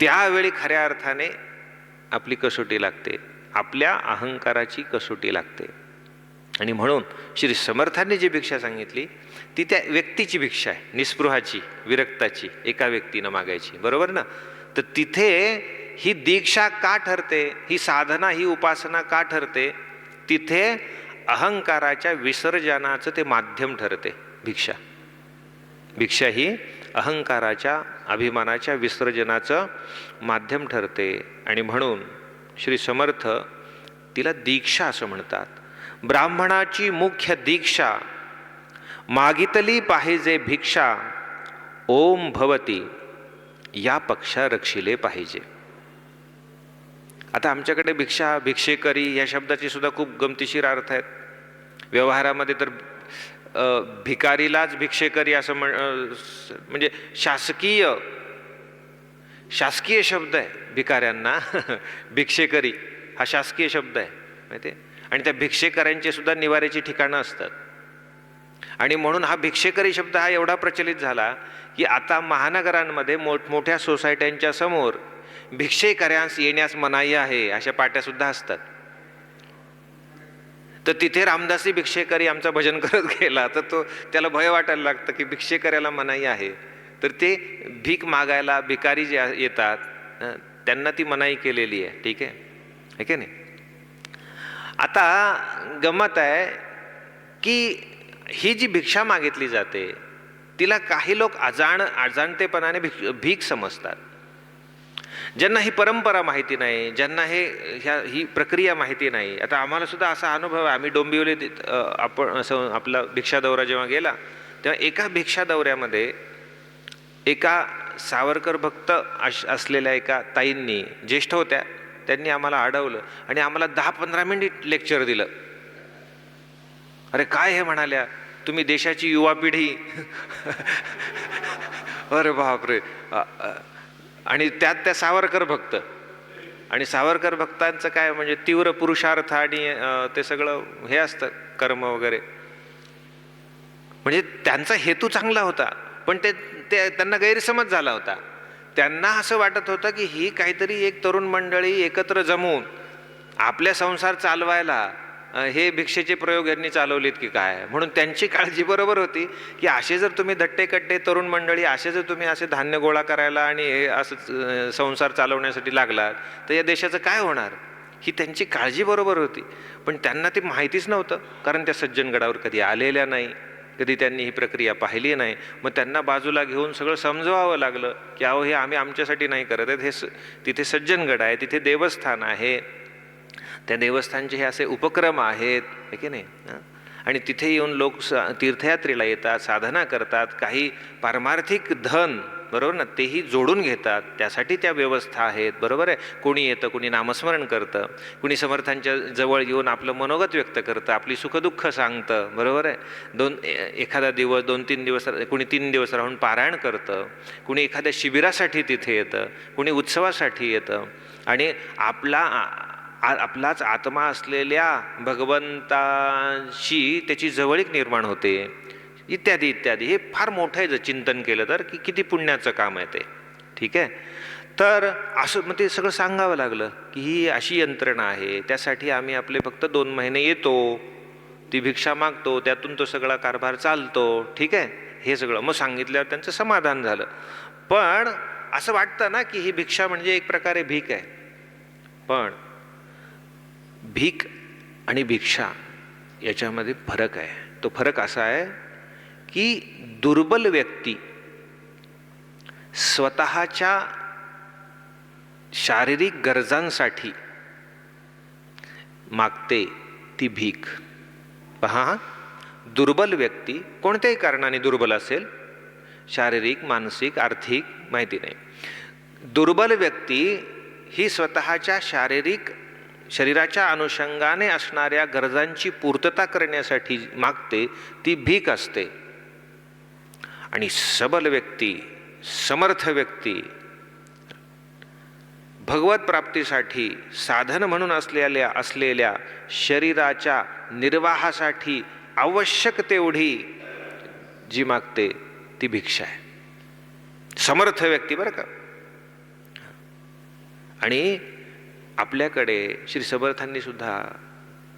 त्यावेळी खऱ्या अर्थाने आपली कसोटी लागते, आपल्या अहंकाराची कसोटी लागते. आणि म्हणून श्री समर्थांनी जी भिक्षा सांगितली ती त्या व्यक्तीची भिक्षा आहे, निस्पृहाची, विरक्ताची, एका व्यक्तीनं मागायची, बरोबर ना? तर तिथे ही दीक्षा का ठरते, ही साधना, ही उपासना का ठरते? तिथे अहंकाराच्या विसर्जनाचं ते माध्यम ठरते. भिक्षा, भिक्षा ही अहंकाराच्या, अभिमानाच्या विसर्जनाचं माध्यम ठरते. आणि म्हणून श्री समर्थ तिला दीक्षा असं म्हणतात. ब्राह्मणाची मुख्य दीक्षा मागितली पाहिजे भिक्षा, ओम भवती या पक्षा रक्षिले पाहिजे. आता आमच्याकडे भिक्षा, भिक्षेकरी या शब्दाची सुद्धा खूप गमतीशीर अर्थ आहेत. व्यवहारामध्ये तर भिकारीलाच भिक्षेकरी असं म्हणजे शासकीय शब्द आहे भिकाऱ्यांना. भिक्षेकरी हा शासकीय शब्द आहे, माहिती आहे? आणि त्या भिक्षेकऱ्यांचे सुद्धा निवाऱ्याची ठिकाणं असतात. आणि म्हणून हा भिक्षेकरी शब्द हा एवढा प्रचलित झाला की आता महानगरांमध्ये मोठमोठ्या सोसायट्यांच्या समोर भिक्षेकऱ्यांस येण्यास मनाई आहे अशा पाट्या सुद्धा असतात. तर तिथे रामदासी भिक्षेकरी आमचं भजन करत गेला तर त्याला भय वाटायला लागतं की भिक्षेकऱ्याला मनाई आहे. तर ते भीक मागायला भिकारी जे येतात त्यांना ती मनाई केलेली आहे, ठीक आहे की नाही? आता गंमत आहे की ही जी भिक्षा मागितली जाते तिला काही लोक अजाणतेपणाने भीक समजतात. ज्यांना ही परंपरा माहिती नाही, ज्यांना ही प्रक्रिया माहिती नाही. आता आम्हाला सुद्धा असा अनुभव आहे, आम्ही डोंबिवलीत आपण असं आपला भिक्षा दौरा जेव्हा गेला तेव्हा एका भिक्षा दौऱ्यामध्ये एका सावरकर भक्त असलेल्या एका ताईंनी, ज्येष्ठ होत्या, त्यांनी आम्हाला अडवलं आणि आम्हाला 10-15 मिनिट लेक्चर दिलं. अरे काय हे म्हणाल्या, तुम्ही देशाची युवा पिढी. अरे बापरे. आणि त्यात त्या सावरकर भक्त, आणि सावरकर भक्तांचं काय म्हणजे तीव्र पुरुषार्थ आणि ते सगळं हे असतं कर्म वगैरे, म्हणजे त्यांचा हेतू चांगला होता, पण ते त्यांना गैरसमज झाला होता. त्यांना असं वाटत होतं की ही काहीतरी एक तरुण मंडळी एकत्र जमून आपल्या संसार चालवायला हे भिक्षेचे प्रयोग यांनी चालवलेत की काय, म्हणून त्यांची काळजी बरोबर होती की असे जर तुम्ही धट्टेकट्टे तरुण मंडळी असे जर तुम्ही असे धान्य गोळा करायला आणि हे असं संसार चालवण्यासाठी लागलात तर या देशाचं काय होणार, ही त्यांची काळजी बरोबर होती. पण त्यांना ते माहितीच नव्हतं, कारण त्या सज्जनगडावर कधी आलेल्या नाही, कधी त्यांनी ही प्रक्रिया पाहिली नाही. मग त्यांना बाजूला घेऊन सगळं समजवावं लागलं की अहो हे आम्ही आमच्यासाठी नाही करत आहेत, हे तिथे सज्जनगड आहे, तिथे देवस्थान आहे, त्या देवस्थानचे हे असे उपक्रम आहेत, हे की नाही. आणि तिथे येऊन लोक तीर्थयात्रेला येतात, साधना करतात, काही पारमार्थिक धन, बरोबर ना, तेही जोडून घेतात, त्यासाठी त्या व्यवस्था आहेत, बरोबर आहे. कोणी येतं, कोणी नामस्मरण करतं, कोणी समर्थांच्या जवळ येऊन आपलं मनोगत व्यक्त करतं, आपली सुखदुःख सांगतं, बरोबर आहे. एखादा दिवस 2-3 दिवस, कोणी 3 दिवस राहून पारायण करतं, कोणी एखाद्या शिबिरासाठी तिथे येतं, कोणी उत्सवासाठी येतं, आणि आपलाच आत्मा असलेल्या भगवंताशी त्याची जवळीक निर्माण होते, इत्यादी इत्यादी. हे फार मोठं आहे जर चिंतन केलं तर, की किती पुण्याचं काम आहे ते. ठीक आहे. तर असं मग ते सगळं सांगावं लागलं की ही अशी यंत्रणा आहे, त्यासाठी आम्ही आपले फक्त 2 महिने येतो, ती भिक्षा मागतो, त्यातून तो सगळा कारभार चालतो. ठीक आहे. हे सगळं मग सांगितल्यावर त्यांचं समाधान झालं. पण असं वाटतं ना की ही भिक्षा म्हणजे एक प्रकारे भीक आहे. पण भीक आणि भिक्षा याच्यामध्ये फरक आहे. तो फरक असा आहे की दुर्बल व्यक्ती स्वतःच्या शारीरिक गरजांसाठी मागते ती भीक. पहा, दुर्बल व्यक्ती कोणत्याही कारणाने दुर्बल असेल, शारीरिक, मानसिक, आर्थिक, माहिती नाही, दुर्बल व्यक्ती ही स्वतःच्या शरीराच्या अनुषंगाने असणाऱ्या गरजांची पूर्तता करण्यासाठी मागते ती भीक असते. आणि सबल व्यक्ती, समर्थ व्यक्ती भगवत प्राप्तीसाठी साधन म्हणून असलेल्या शरीराच्या निर्वाहासाठी आवश्यक तेवढी जी मागते ती भिक्षा आहे. समर्थ व्यक्ती, बरं का. आणि आपल्याकडे श्री समर्थांनी सुद्धा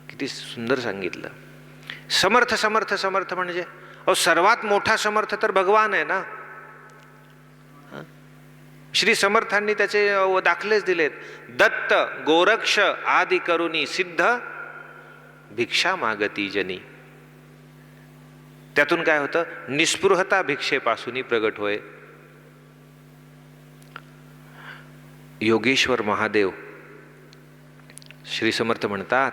किती सुंदर सांगितलं. समर्थ समर्थ समर्थ म्हणजे सर्वात मोठा समर्थ तर भगवान आहे ना. श्री समर्थांनी त्याचे दाखलेच दिलेत. दत्त गोरक्ष आदी करुणी सिद्ध भिक्षा मागती जनी. त्यातून काय होतं, निस्पृहता भिक्षेपासून प्रगट होय. योगेश्वर महादेव श्री समर्थ म्हणतात,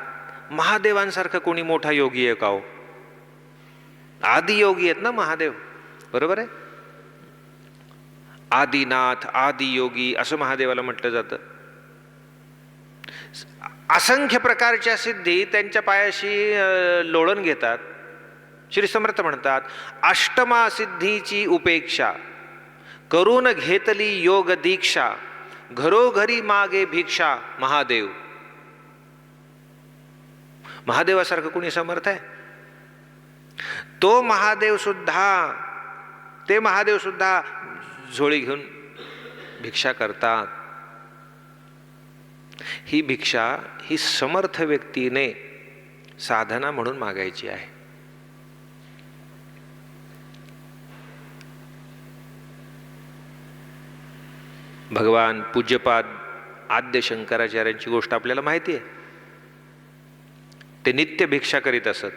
महादेवांसारखा कोणी मोठा योगी आहे का हो? आदी योगी आहेत ना महादेव, बरोबर आहे. आदिनाथ, आदी योगी असं महादेवाला म्हटलं जातं. असंख्य प्रकारच्या सिद्धी त्यांच्या पायाशी लोळण घेतात. श्री समर्थ म्हणतात, अष्टमा सिद्धीची उपेक्षा करून घेतली योग दीक्षा, घरोघरी मागे भिक्षा महादेव. महादेवासारखं कोणी समर्थ आहे? ते महादेव सुद्धा झोळी घेऊन भिक्षा करतात. ही भिक्षा ही समर्थ व्यक्तीने साधना म्हणून मागायची आहे. भगवान पूज्यपाद आद्य शंकराचार्यांची गोष्ट आपल्याला माहिती आहे. ते नित्य भिक्षा करीत असत.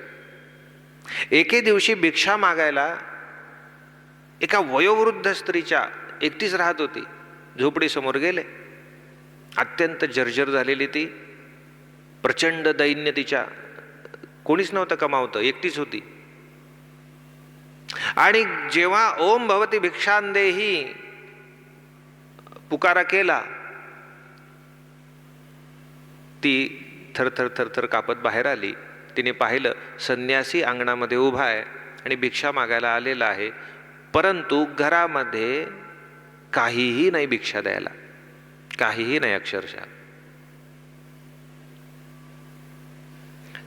एके दिवशी भिक्षा मागायला एका वयोवृद्ध स्त्रीच्या, एकटीच राहत होती, झोपडी समोर गेले. अत्यंत जर्जर झालेली ती, प्रचंड दैन्य तिच्या, कोणीच नव्हतं कमावतं, एकटीच होती. आणि जेव्हा ओम भवती भिक्षांदेही पुकारा केला, ती थरथर थरथर कापत बाहेर आली. तिने पाहिलं संन्यासी अंगणामध्ये उभा आहे आणि भिक्षा मागायला आलेला आहे, परंतु घरामध्ये काहीही नाही भिक्षा द्यायला, काहीही नाही. अक्षरशः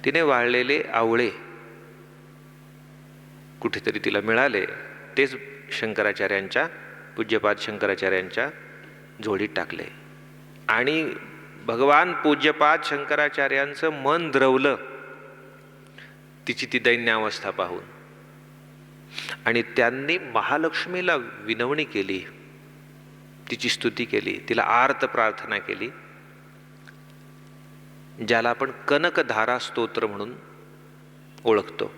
तिने वाळलेले आवळे कुठेतरी तिला मिळाले, तेच शंकराचार्यांच्या, पूज्यपाद शंकराचार्यांच्या झोळीत टाकले. आणि भगवान पूज्यपाद शंकराचार्यांचं मन द्रवलं तिची ती दैन्यावस्था पाहून. आणि त्यांनी महालक्ष्मीला विनवणी केली, तिची स्तुती केली, तिला आर्त प्रार्थना केली, ज्याला आपण कनकधारा स्तोत्र म्हणून ओळखतो.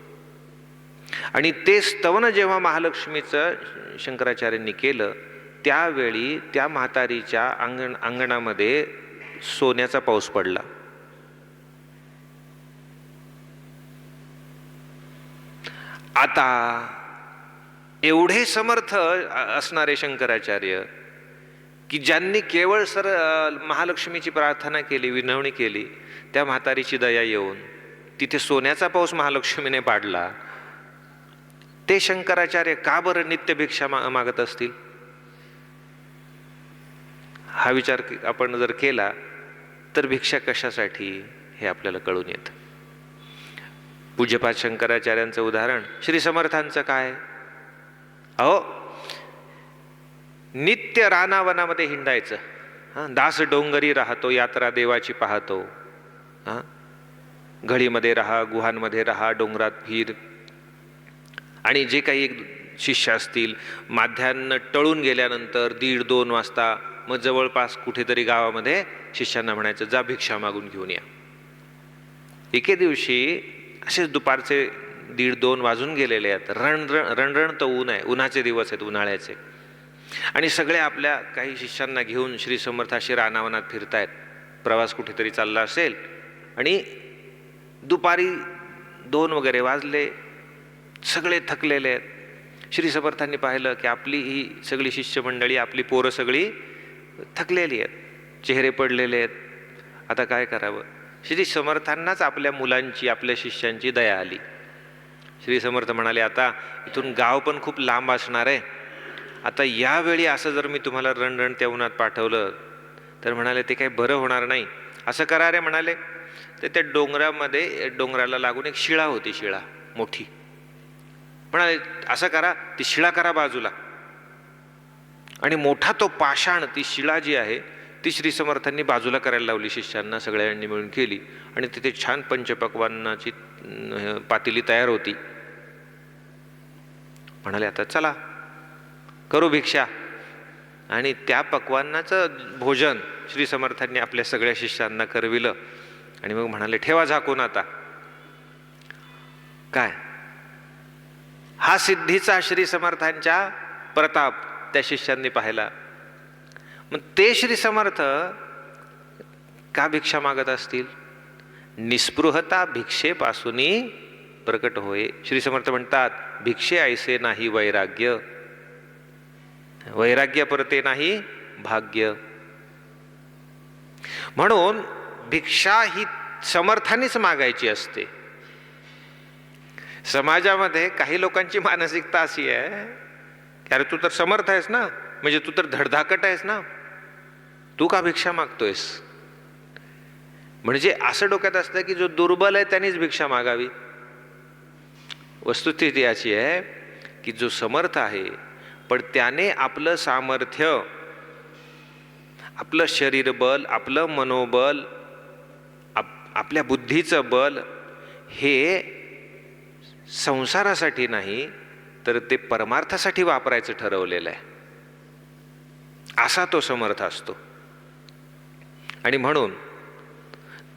आणि ते स्तवन जेव्हा महालक्ष्मीचं शंकराचार्यांनी केलं, त्यावेळी त्या म्हातारीच्या अंगणामध्ये सोन्याचा पाऊस पडला. आता एवढे समर्थ असणारे शंकराचार्य की ज्यांनी केवळ महालक्ष्मीची प्रार्थना केली, विनवणी केली, त्या म्हातारीची दया येऊन तिथे सोन्याचा पाऊस महालक्ष्मीने पाडला, ते शंकराचार्य का बरं नित्य भिक्षा मागत असतील? हा विचार आपण जर केला तर भिक्षा कशासाठी हे आपल्याला कळून येतं. पूज्यपाद शंकराचार्यांचं उदाहरण, श्री समर्थांचं काय? अहो, नित्य रानावनामध्ये हिंडायचं. दास डोंगरी राहतो, यात्रा देवाची पाहतो. घडीमध्ये राहा, गुहांमध्ये राहा, डोंगरात फिर. आणि जे काही शिष्य असतील, माध्यान्ह टळून गेल्यानंतर 1:30-2 वाजता मग जवळपास कुठेतरी गावामध्ये शिष्यांना म्हणायचं, जा भिक्षा मागून घेऊन या. एके दिवशी असेच दुपारचे 1:30-2 वाजून गेलेले आहेत. रणरण तर ऊन आहे, उन्हाचे दिवस आहेत, उन्हाळ्याचे. आणि सगळे आपल्या काही शिष्यांना घेऊन श्री समर्थाशी रानावनात फिरतायत. प्रवास कुठेतरी चालला असेल आणि दुपारी 2 वगैरे वाजले, सगळे थकलेले आहेत. श्री समर्थांनी पाहिलं की आपली ही सगळी शिष्यमंडळी, आपली पोरं सगळी थकलेली आहेत, चेहरे पडलेले आहेत. आता काय करावं? श्री समर्थांनाच आपल्या मुलांची, आपल्या शिष्यांची दया आली. श्री समर्थ म्हणाले, आता इथून गाव पण खूप लांब असणार आहे, आता यावेळी असं जर मी तुम्हाला रणरण त्या उन्हात पाठवलं तर म्हणाले ते काही बरं होणार नाही. असं करा रे म्हणाले. तर त्या डोंगरामध्ये, डोंगराला लागून एक शिळा होती, शिळा मोठी. म्हणाले असं करा, ती शिळा करा बाजूला. आणि मोठा तो पाषाण, ती शिळा जी आहे ती श्री समर्थांनी बाजूला करायला लावली. शिष्यांना सगळ्यांनी मिळून केली आणि तिथे छान पंचपक्वान्नाची पातेली तयार होती. म्हणाले आता चला करू भिक्षा. आणि त्या पक्वान्नाचं भोजन श्री समर्थांनी आपल्या सगळ्या शिष्यांना करविलं. आणि मग म्हणाले ठेवा झाकून आता. काय हा सिद्धीचा श्री समर्थांच्या प्रताप त्या शिष्यांनी पाहिला. मग ते श्री समर्थ का भिक्षा मागत असतील? निस्पृहता भिक्षेपासून प्रकट होय. श्री समर्थ म्हणतात, भिक्षे ऐसे नाही वैराग्य, वैराग्य परते नाही भाग्य. म्हणून भिक्षा ही समर्थानेच मागायची असते. समाजामध्ये काही लोकांची मानसिकता अशी आहे, अरे तू तर समर्थ आहेस ना, म्हणजे तू तर धडधाकट आहेस ना, तू का भिक्षा मागतोयस? म्हणजे असं डोक्यात असतं की जो दुर्बल आहे त्यानेच भिक्षा मागावी. वस्तुस्थिती अशी आहे की जो समर्थ आहे पण त्याने आपलं सामर्थ्य, आपलं शरीरबल, आपलं मनोबल, आपल्या बुद्धीचं बल हे संसारासाठी नाही तर ते परमार्थासाठी वापरायचं ठरवलेलं आहे. असा तो समर्थ असतो. आणि म्हणून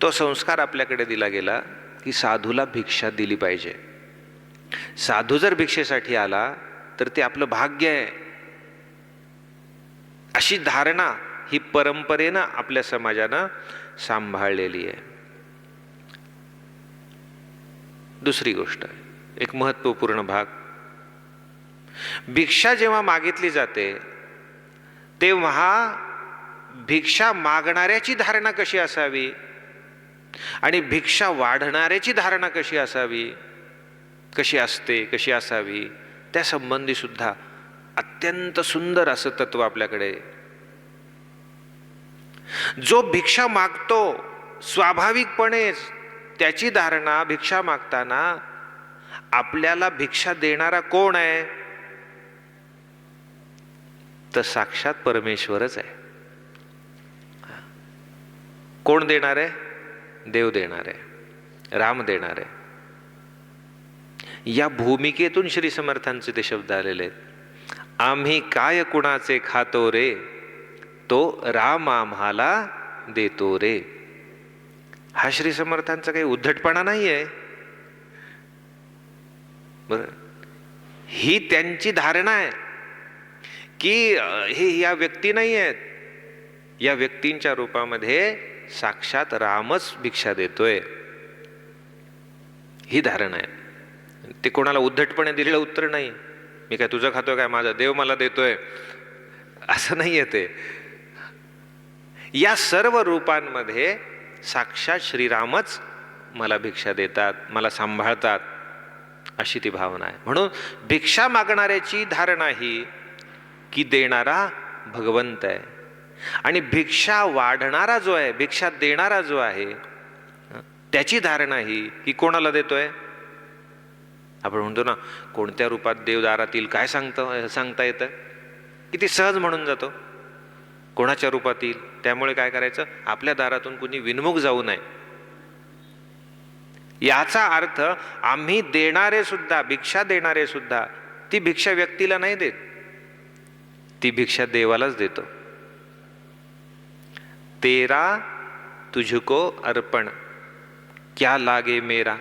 तो संस्कार आपल्याकडे दिला गेला की साधूला भिक्षा दिली पाहिजे. साधू जर भिक्षेसाठी आला तर ते आपलं भाग्य आहे, अशी धारणा ही परंपरेनं आपल्या समाजानं सांभाळलेली आहे. दुसरी गोष्ट, एक महत्त्वपूर्ण भाग, भिक्षा जेव्हा मागितली जाते तेव्हा भिक्षा मागणाऱ्याची धारणा कशी असावी आणि भिक्षा वाढणाऱ्याची धारणा कशी असावी, कशी असते, कशी असावी, त्या संबंधी सुद्धा अत्यंत सुंदर असं तत्व आपल्याकडे. जो भिक्षा मागतो स्वाभाविकपणेच त्याची धारणा भिक्षा मागताना आपल्याला भिक्षा देणारा कोण आहे, तर साक्षात परमेश्वरच आहे. कोण देणार आहे? देव देणार आहे, राम देणार आहे. या भूमिकेतून श्री समर्थांचे ते शब्द आलेले आहेत. आम्ही काय कुणाचे खातो रे, तो राम आम्हाला देतो रे. हा श्री समर्थांचा काही उद्धटपणा नाही आहे. बरं, ही त्यांची धारणा आहे की हे या व्यक्ती नाही आहेत, या व्यक्तींच्या रूपामध्ये साक्षात रामच भिक्षा देतोय, ही धारणा आहे. ते कोणाला उद्धटपणे दिलेलं उत्तर नाही. मी काय तुझं खातोय काय, माझा देव मला देतोय, असं नाही आहे. ते या सर्व रूपांमध्ये साक्षात श्रीरामच मला भिक्षा देतात, मला सांभाळतात, अशी ती भावना आहे. म्हणून भिक्षा मागणाऱ्याची धारणा ही की देणारा भगवंत आहे आणि भिक्षा वाढणारा जो आहे, भिक्षा देणारा जो आहे, त्याची धारणा ही की कोणाला देतोय. आपण म्हणतो ना, कोणत्या रूपात देव दारात येईल काय सांगता येतं, किती सहज म्हणून जातो, कोणाच्या रूपात येईल. त्यामुळे काय करायचं, आपल्या दारातून कुणी विनमुख जाऊ नये. याचा अर्थ आम्ही देणारे सुद्धा, भिक्षा देणारे सुद्धा ती भिक्षा व्यक्तीला नाही देत, ती भिक्षा देवालाच देतो. तेरा तुझको अर्पण क्या लागे मेरा,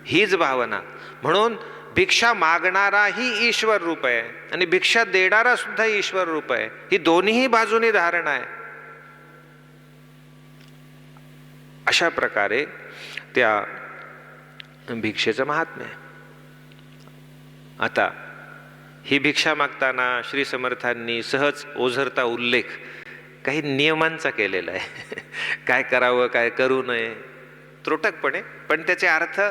हीच भावना. म्हणून भिक्षा मागणाराही ईश्वर रूप आहे आणि भिक्षा देणारा सुद्धा ईश्वर रूप आहे. ही दोन्ही बाजूनी धारणा आहे. अशा प्रकारे त्या भिक्षेचं महात्म्य आहे. आता ही भिक्षा मागताना श्री समर्थांनी सहज ओझरता उल्लेख काही नियमांचा केलेला आहे. काय करावं, काय करू नये, त्रोटकपणे, पण त्याचे अर्थ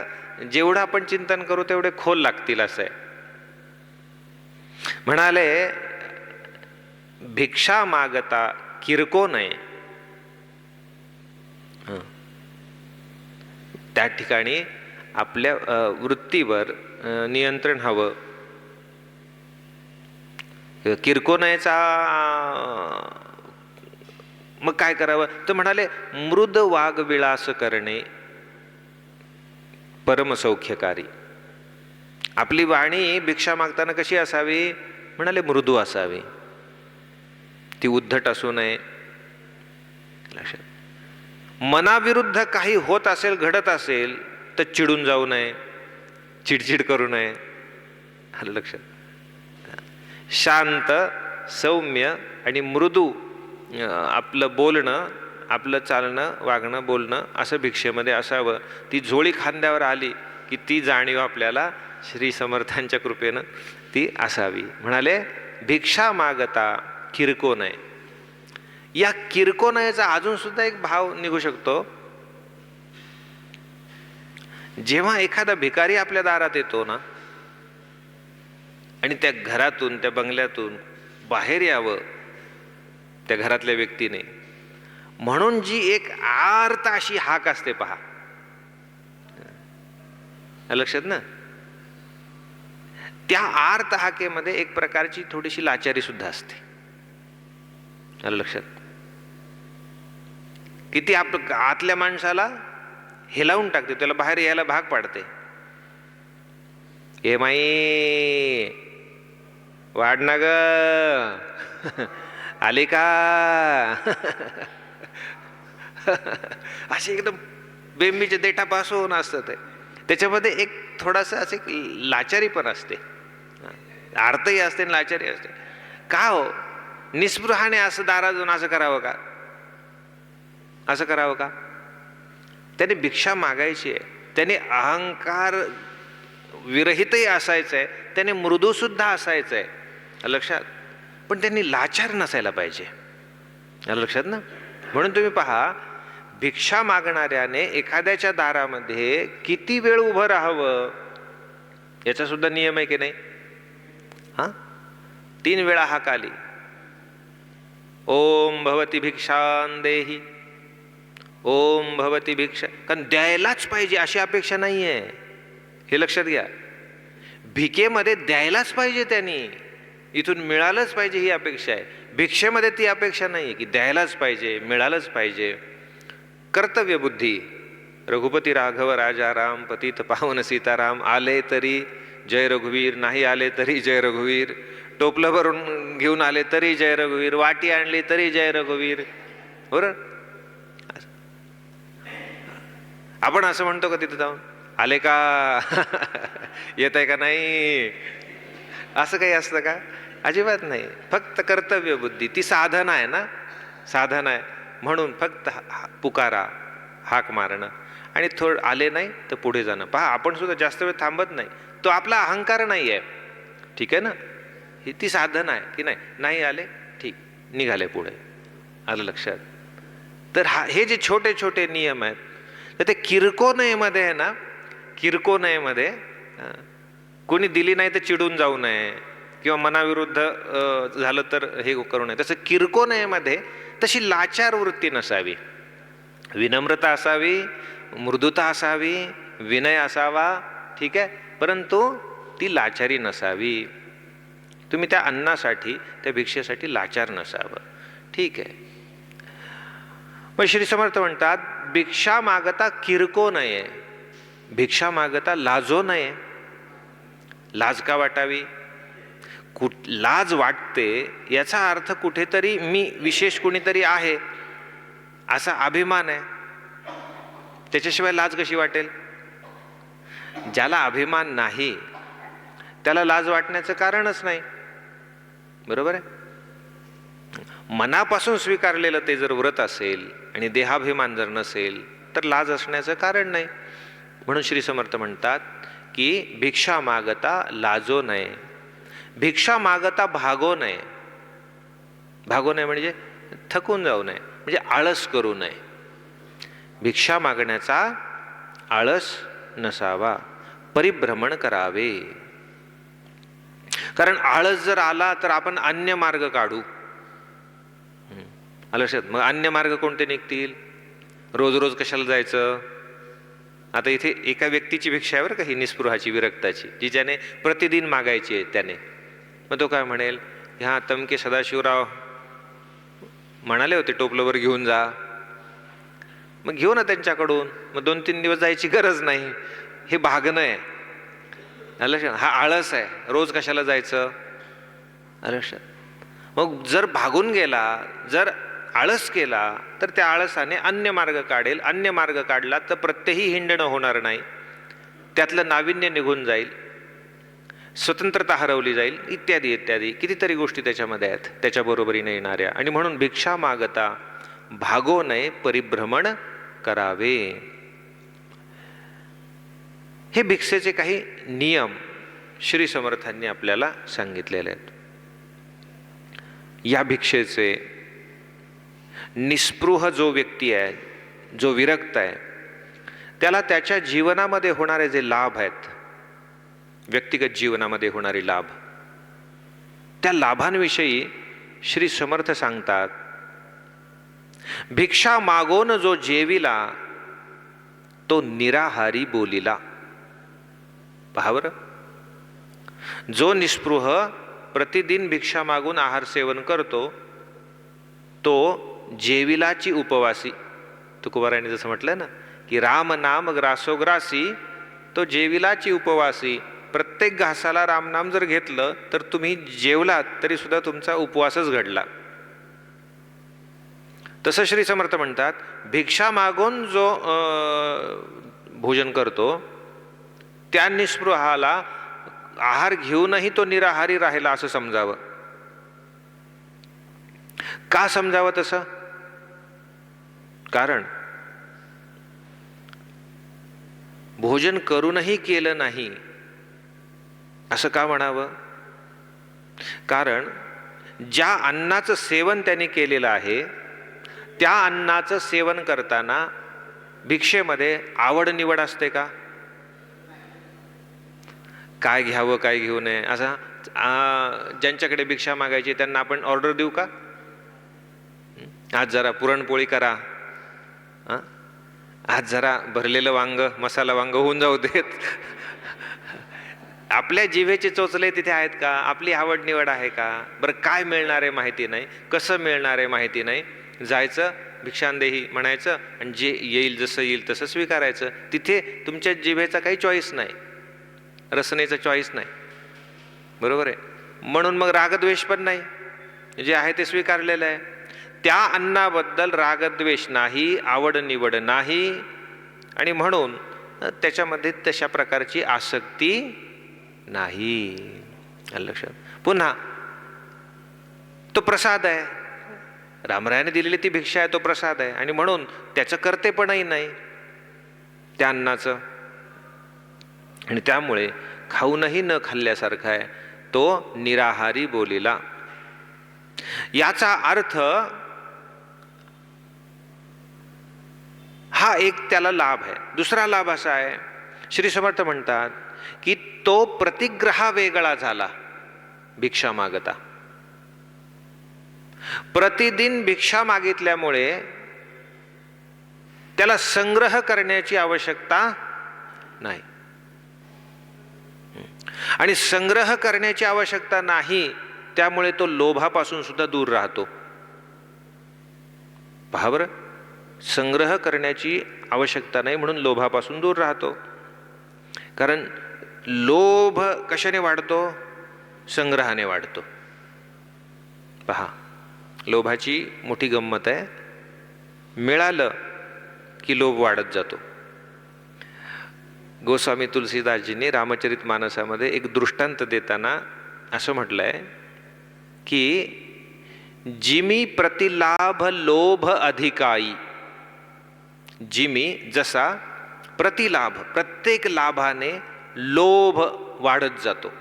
जेवढं आपण चिंतन करू तेवढे खोल लागतील असं आहे. म्हणाले, भिक्षा मागता किरको नये. त्या ठिकाणी आपल्या वृत्तीवर नियंत्रण हवं. किरको नयेचा मग काय करावं, तर म्हणाले मृद वाग विलास करणे परमसौख्यकारी. आपली वाणी भिक्षा मागताना कशी असावी, म्हणाले मृदू असावी, ती उद्धट असू नये. लक्षात, मनाविरुद्ध काही होत असेल, घडत असेल तर चिडून जाऊ नये, चिडचिड करू नये. आलं लक्षात. शांत, सौम्य आणि मृदू आपलं बोलणं, आपलं चालणं, वागणं, बोलणं असं भिक्षेमध्ये असावं. ती झोळी खांद्यावर आली की ती जाणीव आपल्याला श्री समर्थांच्या कृपेनं ती असावी. म्हणाले भिक्षा मागता किरको नये. या किरको नयेचा अजून सुद्धा एक भाव निघू शकतो. जेव्हा एखादा भिकारी आपल्या दारात येतो ना आणि त्या घरातून, त्या बंगल्यातून बाहेर यावं त्या घरातल्या व्यक्तीने, म्हणून जी एक आर्त अशी हाक असते पहा, लक्षात ना, त्या आर्त हाकेमध्ये एक प्रकारची थोडीशी लाचारी सुद्धा असते. लक्षात, किती आतल्या माणसाला हेलावून टाकते, त्याला बाहेर यायला भाग पाडते. ए माई वाढ ना ग, आली का, असे एकदम बेंबीचे देठापासून असतं ते. त्याच्यामध्ये एक थोडासा असे लाचारी पण असते, आर्तही असते आणि लाचारी असते. का हो, निस्पृहाने असं दारातून असं करावं का, असं करावं का? त्याने भिक्षा मागायची आहे, त्याने अहंकार विरहितही असायचं आहे, त्याने मृदूसुद्धा असायचं आहे, लक्षात. पण त्यांनी लाचार नसायला पाहिजे, लक्षात ना. म्हणून तुम्ही पहा, भिक्षा मागणाऱ्याने एखाद्याच्या दारामध्ये किती वेळ उभं राहावं याचा सुद्धा नियम आहे की नाही? 3 वेळा हाक आली, ओम भवती भिक्षां देही, ओम भवती भिक्षा. कारण द्यायलाच पाहिजे अशी अपेक्षा नाही आहे, हे लक्षात घ्या. भिकेमध्ये द्यायलाच पाहिजे, त्यांनी इथून मिळालंच पाहिजे ही अपेक्षा आहे. भिक्षेमध्ये ती अपेक्षा नाही आहे की द्यायलाच पाहिजे, मिळालंच पाहिजे. कर्तव्य बुद्धी, रघुपती राघव राजा राम, पतित पावन सीताराम, आले तरी जय रघुवीर, नाही आले तरी जय रघुवीर, टोपलं भरून घेऊन आले तरी जय रघुवीर, वाटी आणली तरी जय रघुवीर. बरोबर. आपण असं म्हणतो का तिथं जाऊन, आले का येत आहे का नाही, असं काही असतं का? अजिबात नाही. फक्त कर्तव्य बुद्धी, ती साधना आहे ना, साधना आहे. म्हणून फक्त पुकारा, हाक मारणं, आणि थोडं आले नाही तर पुढे जाणं. पहा, आपण सुद्धा जास्त वेळ थांबत नाही, तो आपला अहंकार नाही आहे, ठीक आहे ना. ही ती साधना आहे की नाही. नाही आले, ठीक, निघाले पुढे, आलं लक्षात. तर हे जे छोटे छोटे नियम आहेत, तर ते किरकोनयमध्ये आहे ना, किरकोनयमध्ये कोणी दिली नाही तर चिडून जाऊ नये किंवा मनाविरुद्ध झालं तर हे करू नये. तसं किरकोनयमध्ये तशी लाचार वृत्ती नसावी, विनम्रता असावी, मृदुता असावी, विनय असावा, ठीक आहे, परंतु ती लाचारी नसावी. तुम्ही त्या अन्नासाठी, त्या भिक्षेसाठी लाचार नसावं, ठीक आहे. मग श्री समर्थ म्हणतात, भिक्षा मागता किरको नये, भिक्षा मागता लाजो नये. लाज का वाटावी? लाज वाटते याचा अर्थ कुठेतरी मी विशेष कुणीतरी आहे असा अभिमान आहे, त्याच्याशिवाय लाज कशी वाटेल? ज्याला अभिमान नाही त्याला लाज वाटण्याचं कारणच नाही, बरोबर आहे. मनापासून स्वीकारलेलं ते जर व्रत असेल आणि देहाभिमान जर नसेल तर लाज असण्याचं कारण नाही. म्हणून श्री समर्थ म्हणतात की भिक्षा मागता लाजो नये, भिक्षा मागता भागो नये. भागो नये म्हणजे थकून जाऊ नये, म्हणजे आळस करू नये. भिक्षा मागण्याचा आळस नसावा, परिभ्रमण करावे. कारण आळस जर आला तर आपण अन्य मार्ग काढू, लक्षात. मग अन्य मार्ग कोणते निघतील? रोज रोज कशाला जायचं? आता इथे एका व्यक्तीची भिक्षा आहे बरं का, ही निस्पृहाची, विरक्ताची, जी ज्याने प्रतिदिन मागायची आहे त्याने. मग तो काय म्हणेल, ह्या तमके सदाशिवराव म्हणाले होते टोपलंवर घेऊन जा, मग घेऊ ना त्यांच्याकडून, मग 2-3 दिवस जायची गरज नाही. हे भागणं आहे, लक्षात. हा आळस आहे, रोज कशाला जायचं, लक्षात. मग जर भागून गेला, जर आळस केला तर त्या आळसाने अन्य मार्ग काढेल. अन्य मार्ग काढला तर प्रत्यही हिंडणं होणार नाही, त्यातलं नाविन्य निघून जाईल, स्वतंत्रता हरवली जाईल, इत्यादी इत्यादी कितीतरी गोष्टी त्याच्यामध्ये आहेत त्याच्या बरोबरीने येणाऱ्या. आणि म्हणून भिक्षा मागता भागो नये, परिभ्रमण करावे. हे भिक्षेचे काही नियम श्री समर्थांनी आपल्याला सांगितलेले आहेत. या भिक्षेचे निस्पृह जो व्यक्ती आहे, जो विरक्त आहे, त्याला त्याच्या जीवनामध्ये होणारे जे लाभ आहेत, व्यक्तिगत जीवनामध्ये होणारे लाभ, त्या लाभांविषयी श्री समर्थ सांगतात, भिक्षा मागोन जो जेविला तो निराहारी बोलिला. पहा बरं, जो निस्पृह प्रतिदिन भिक्षा मागून आहार सेवन करतो तो जेविलाची उपवासी. तुकोबारायांनी जसं म्हटलं ना की राम नाम ग्रासोग्रासी, तो जेविलाची उपवासी. प्रत्येक घासाला रामनाम जर घेतलं तर तुम्ही जेवलात तरी सुद्धा तुमचा उपवासच घडला. तसं श्री समर्थ म्हणतात, भिक्षा मागून जो भोजन करतो त्या निस्पृहाला आहार घेऊनही तो निराहारी राहिला असं समजावं. का समजावं तसं? कारण भोजन करूनही केलं नाही असं का म्हणावं? कारण ज्या अन्नाचं सेवन त्यांनी केलेलं आहे त्या अन्नाचं सेवन करताना भिक्षेमध्ये आवड निवड असते का? काय घ्यावं काय घेऊ नये असा ज्यांच्याकडे भिक्षा मागायची त्यांना आपण ऑर्डर देऊ का? आज जरा पुरणपोळी करा, आज जरा भरलेलं वांग मसाला वांग होऊन जाऊ देत. आपल्या जिभेचे चोचले तिथे आहेत का? आपली आवड निवड आहे का? बरं, काय मिळणार आहे माहिती नाही, कसं मिळणार आहे माहिती नाही, जायचं भिक्षांदेही म्हणायचं आणि जे येईल जसं येईल तसं स्वीकारायचं. तिथे तुमच्या जिभेचा काही चॉईस नाही, रसनेचा चॉईस नाही. बरोबर आहे. म्हणून मग रागद्वेष पण नाही, जे आहे ते स्वीकारलेलं आहे. त्या अन्नाबद्दल रागद्वेष नाही, आवड निवड नाही आणि म्हणून त्याच्यामध्ये तशा प्रकारची आसक्ती नाही. लक्षात. पुन्हा तो प्रसाद आहे, रामरायाने दिलेली ती भिक्षा आहे, तो प्रसाद आहे आणि म्हणून त्याचं कर्तेपणही नाही त्या अन्नाचं आणि त्यामुळे खाऊनही न खाल्ल्यासारखा आहे. तो निराहारी बोलिला. याचा अर्थ हा एक त्याला लाभ आहे. दुसरा लाभ असा आहे, श्री समर्थ म्हणतात की तो प्रतिग्रह वेगळा झाला भिक्षा मागता. प्रतिदिन भिक्षा मागितल्यामुळे त्याला संग्रह करण्याची आवश्यकता नाही आणि संग्रह करण्याची आवश्यकता नाही त्यामुळे तो लोभापासून सुद्धा दूर राहतो. पहा बरं, संग्रह करण्याची आवश्यकता नाही म्हणून लोभापासून दूर राहतो. कारण लोभ कशाने वाढतो? संग्रहाने वाढतो. पहा, लोभाची मोठी गंमत आहे. मिळालं की लोभ वाढत जातो. गोस्वामी तुलसीदासजींनी रामचरित मानसामध्ये एक दृष्टांत देताना असं म्हटलंय की जिमी प्रतिलाभ लोभ अधिकाई. जिमी जसा प्रतिलाभ, प्रत्येक लाभाने लोभ वाढत जातो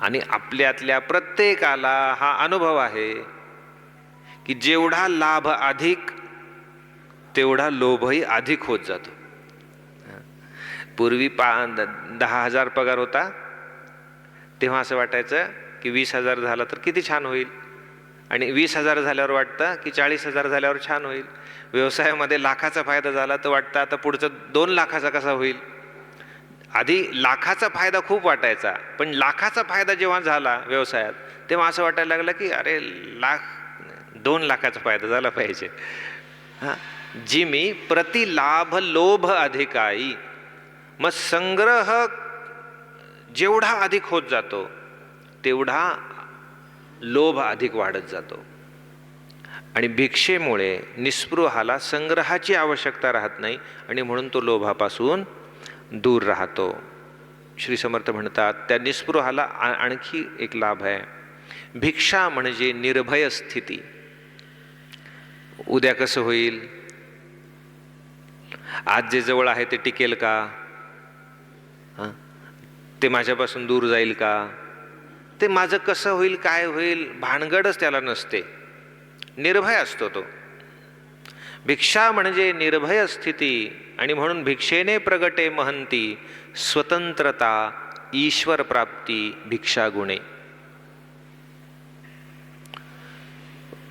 आणि आपल्यातल्या प्रत्येकाला हा अनुभव आहे की जेवढा लाभ अधिक तेवढा लोभही अधिक होत जातो. पूर्वी 10,000 पगार होता तेव्हा असं वाटायचं की 20,000 झाला तर किती छान होईल आणि 20,000 झाल्यावर वाटतं की 40,000 झाल्यावर छान होईल. व्यवसायामध्ये लाखाचा फायदा झाला तर वाटतं आता पुढचं 2 लाखाचा कसा होईल. आधी लाखाचा फायदा खूप वाटायचा, पण लाखाचा फायदा जेव्हा झाला व्यवसायात तेव्हा असं वाटायला लागलं की अरे 2 लाखाचा फायदा झाला पाहिजे. जिमी प्रतिलाभ लोभ अधिकाई. मग संग्रह जेवढा अधिक होत जातो तेवढा लोभ अधिक वाढत जातो आणि भिक्षेमुळे निस्पृहाला संग्रहाची आवश्यकता राहत नाही आणि म्हणून तो लोभापासून दूर राहतो. श्री समर्थ म्हणतात त्या निस्पृहाला आणखी एक लाभ आहे. भिक्षा म्हणजे निर्भय स्थिती. उद्या कसं होईल, आज जे जवळ आहे ते टिकेल का, ते माझ्यापासून दूर जाईल का, ते माझं कसं होईल काय होईल भानगडच त्याला नसते. निर्भय असतो तो. भिक्षा म्हणजे निर्भय स्थिती आणि म्हणून भिक्षेने प्रगटे महंती स्वतंत्रता ईश्वर प्राप्ती भिक्षा गुणे.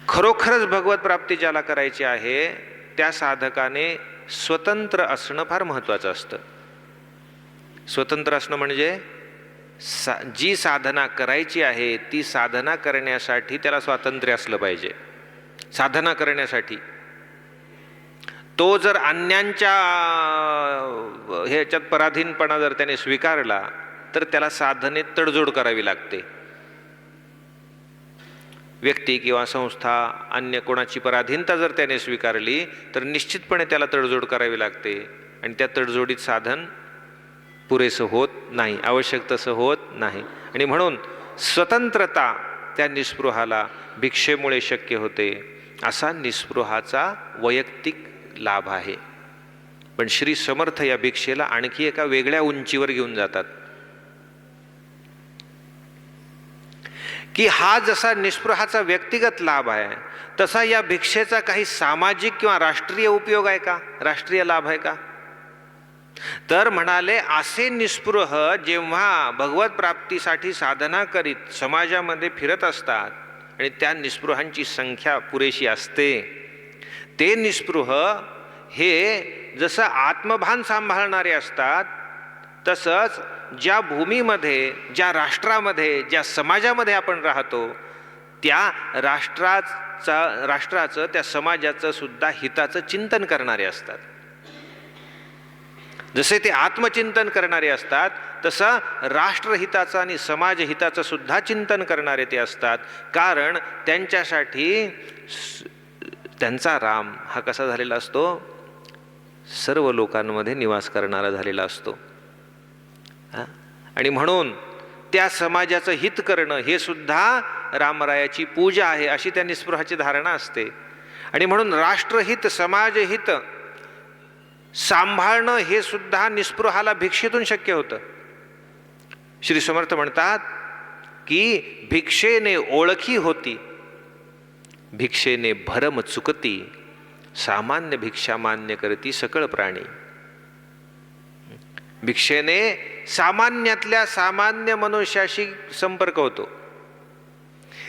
खरोखरच भगवत प्राप्ती ज्याला करायची आहे त्या साधकाने स्वतंत्र असणं फार महत्वाचं असतं. स्वतंत्र असणं म्हणजे जी साधना करायची आहे ती साधना करण्यासाठी त्याला स्वातंत्र्य असलं पाहिजे. साधना करण्यासाठी तो जर अन्यांच्या ह्याच्यात पराधीनपणा जर त्याने स्वीकारला तर त्याला साधनेत तडजोड करावी लागते. व्यक्ती किंवा संस्था अन्य कोणाची पराधीनता जर त्याने स्वीकारली तर निश्चितपणे त्याला तडजोड करावी लागते आणि त्या तडजोडीत साधन पुरेसं होत नाही, आवश्यक तसं होत नाही. आणि म्हणून स्वतंत्रता त्या निस्पृहाला भिक्षेमुळे शक्य होते. असा निस्पृहाचा वैयक्तिक लाभ आहे. पण श्री समर्थ या भिक्षेला आणखी एका वेगळ्या उंचीवर घेऊन जातात की हा जसा निस्पृहाचा व्यक्तिगत लाभ आहे, तसा या भिक्षेचा काही सामाजिक किंवा राष्ट्रीय उपयोग आहे का, राष्ट्रीय लाभ आहे का? तर म्हणाले, असे निस्पृह जेव्हा भगवत प्राप्तीसाठी साधना करीत समाजामध्ये फिरत असतात आणि त्या निस्पृहांची संख्या पुरेशी असते, ते निस्पृह हे जसं आत्मभान सांभाळणारे असतात, तसंच ज्या भूमीमध्ये, ज्या राष्ट्रामध्ये, ज्या समाजामध्ये आपण राहतो, त्या राष्ट्राचं त्या समाजाचं सुद्धा हिताचं चिंतन करणारे असतात. जसे ते आत्मचिंतन करणारे असतात, तसं राष्ट्रहिताचं आणि समाजहिताचं सुद्धा चिंतन करणारे ते असतात. कारण त्यांच्यासाठी त्यांचा राम हा कसा झालेला असतो, सर्व लोकांमध्ये निवास करणारा झालेला असतो. आणि म्हणून त्या समाजाचं हित करणं हे सुद्धा रामरायाची पूजा आहे, अशी त्या निस्पृहाची धारणा असते. आणि म्हणून राष्ट्रहित, समाजहित सांभाळणं हे सुद्धा निस्पृहाला भिक्षेतून शक्य होतं. श्री समर्थ म्हणतात की भिक्षेने ओळखी होती, भिक्षेने भरम चुकती, सामान्य भिक्षा मान्य करती सकळ प्राणी. भिक्षेने सामान्यातल्या सामान्य मनुष्याशी संपर्क होतो,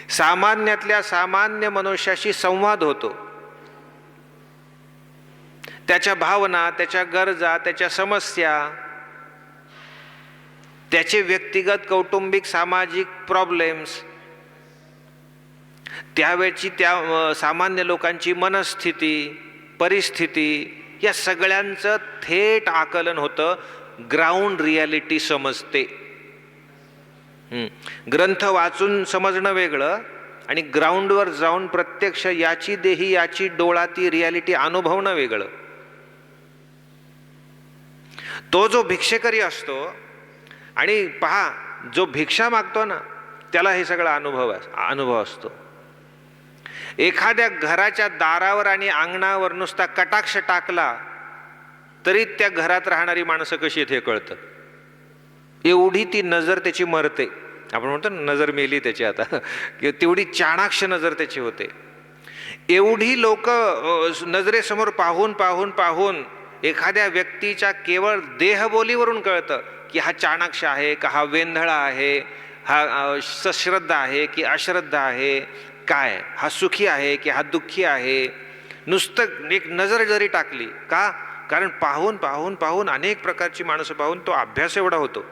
सामान्यातल्या सामान्य मनुष्याशी संवाद होतो, त्याच्या भावना, त्याच्या गरजा, त्याच्या समस्या, त्याचे व्यक्तिगत कौटुंबिक सामाजिक प्रॉब्लेम्स, त्यावेळची त्या सामान्य लोकांची मनस्थिती, परिस्थिती, या सगळ्यांचं थेट आकलन होतं. ग्राउंड रियालिटी समजते. ग्रंथ वाचून समजणं वेगळं आणि ग्राउंडवर जाऊन प्रत्यक्ष याची देही याची डोळा ती रियालिटी अनुभवणं वेगळं. तो जो भिक्षेकरी असतो आणि पहा, जो भिक्षा मागतो ना, त्याला हे सगळा अनुभव असतो. एखाद्या घराच्या दारावर आणि अंगणावर नुसता कटाक्ष टाकला तरी त्या घरात राहणारी माणसं कशी आहेत हे कळतं. एवढी ती नजर त्याची मरते. आपण म्हणतो ना, नजर मेली त्याची आता, तेवढी चाणाक्ष नजर त्याची होते. एवढी लोक नजरेसमोर पाहून पाहून पाहून एखाद्या व्यक्तीच्या केवळ देहबोलीवरून कळतं की हा चाणाक्ष आहे का, हा वेंधळा आहे, हा सश्रद्धा आहे की अश्रद्धा आहे, काय हा सुखी आहे की हा दुःखी आहे. नुसतं एक नजर जरी टाकली का, कारण पाहून पाहून पाहून अनेक प्रकारची माणसं पाहून तो अभ्यास एवढा होतो.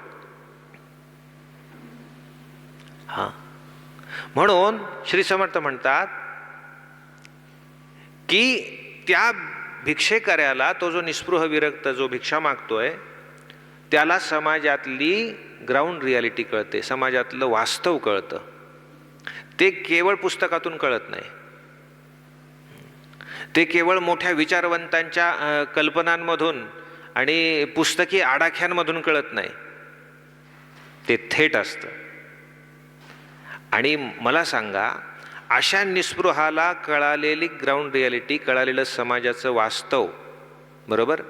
म्हणून श्री समर्थ म्हणतात की त्या भिक्षेकऱ्याला, तो जो निस्पृह विरक्त जो भिक्षा मागतोय, त्याला समाजातली ग्राउंड रियालिटी कळते, समाजातलं वास्तव कळतं. ते केवळ पुस्तकातून कळत नाही, ते केवळ मोठ्या विचारवंतांच्या कल्पनांमधून आणि पुस्तकी आडाख्यांमधून कळत नाही, ते थेट असतं. आणि मला सांगा, अशा निस्पृहाला कळालेली ग्राउंड रियालिटी, कळालेलं समाजाचं वास्तव, बरोबर,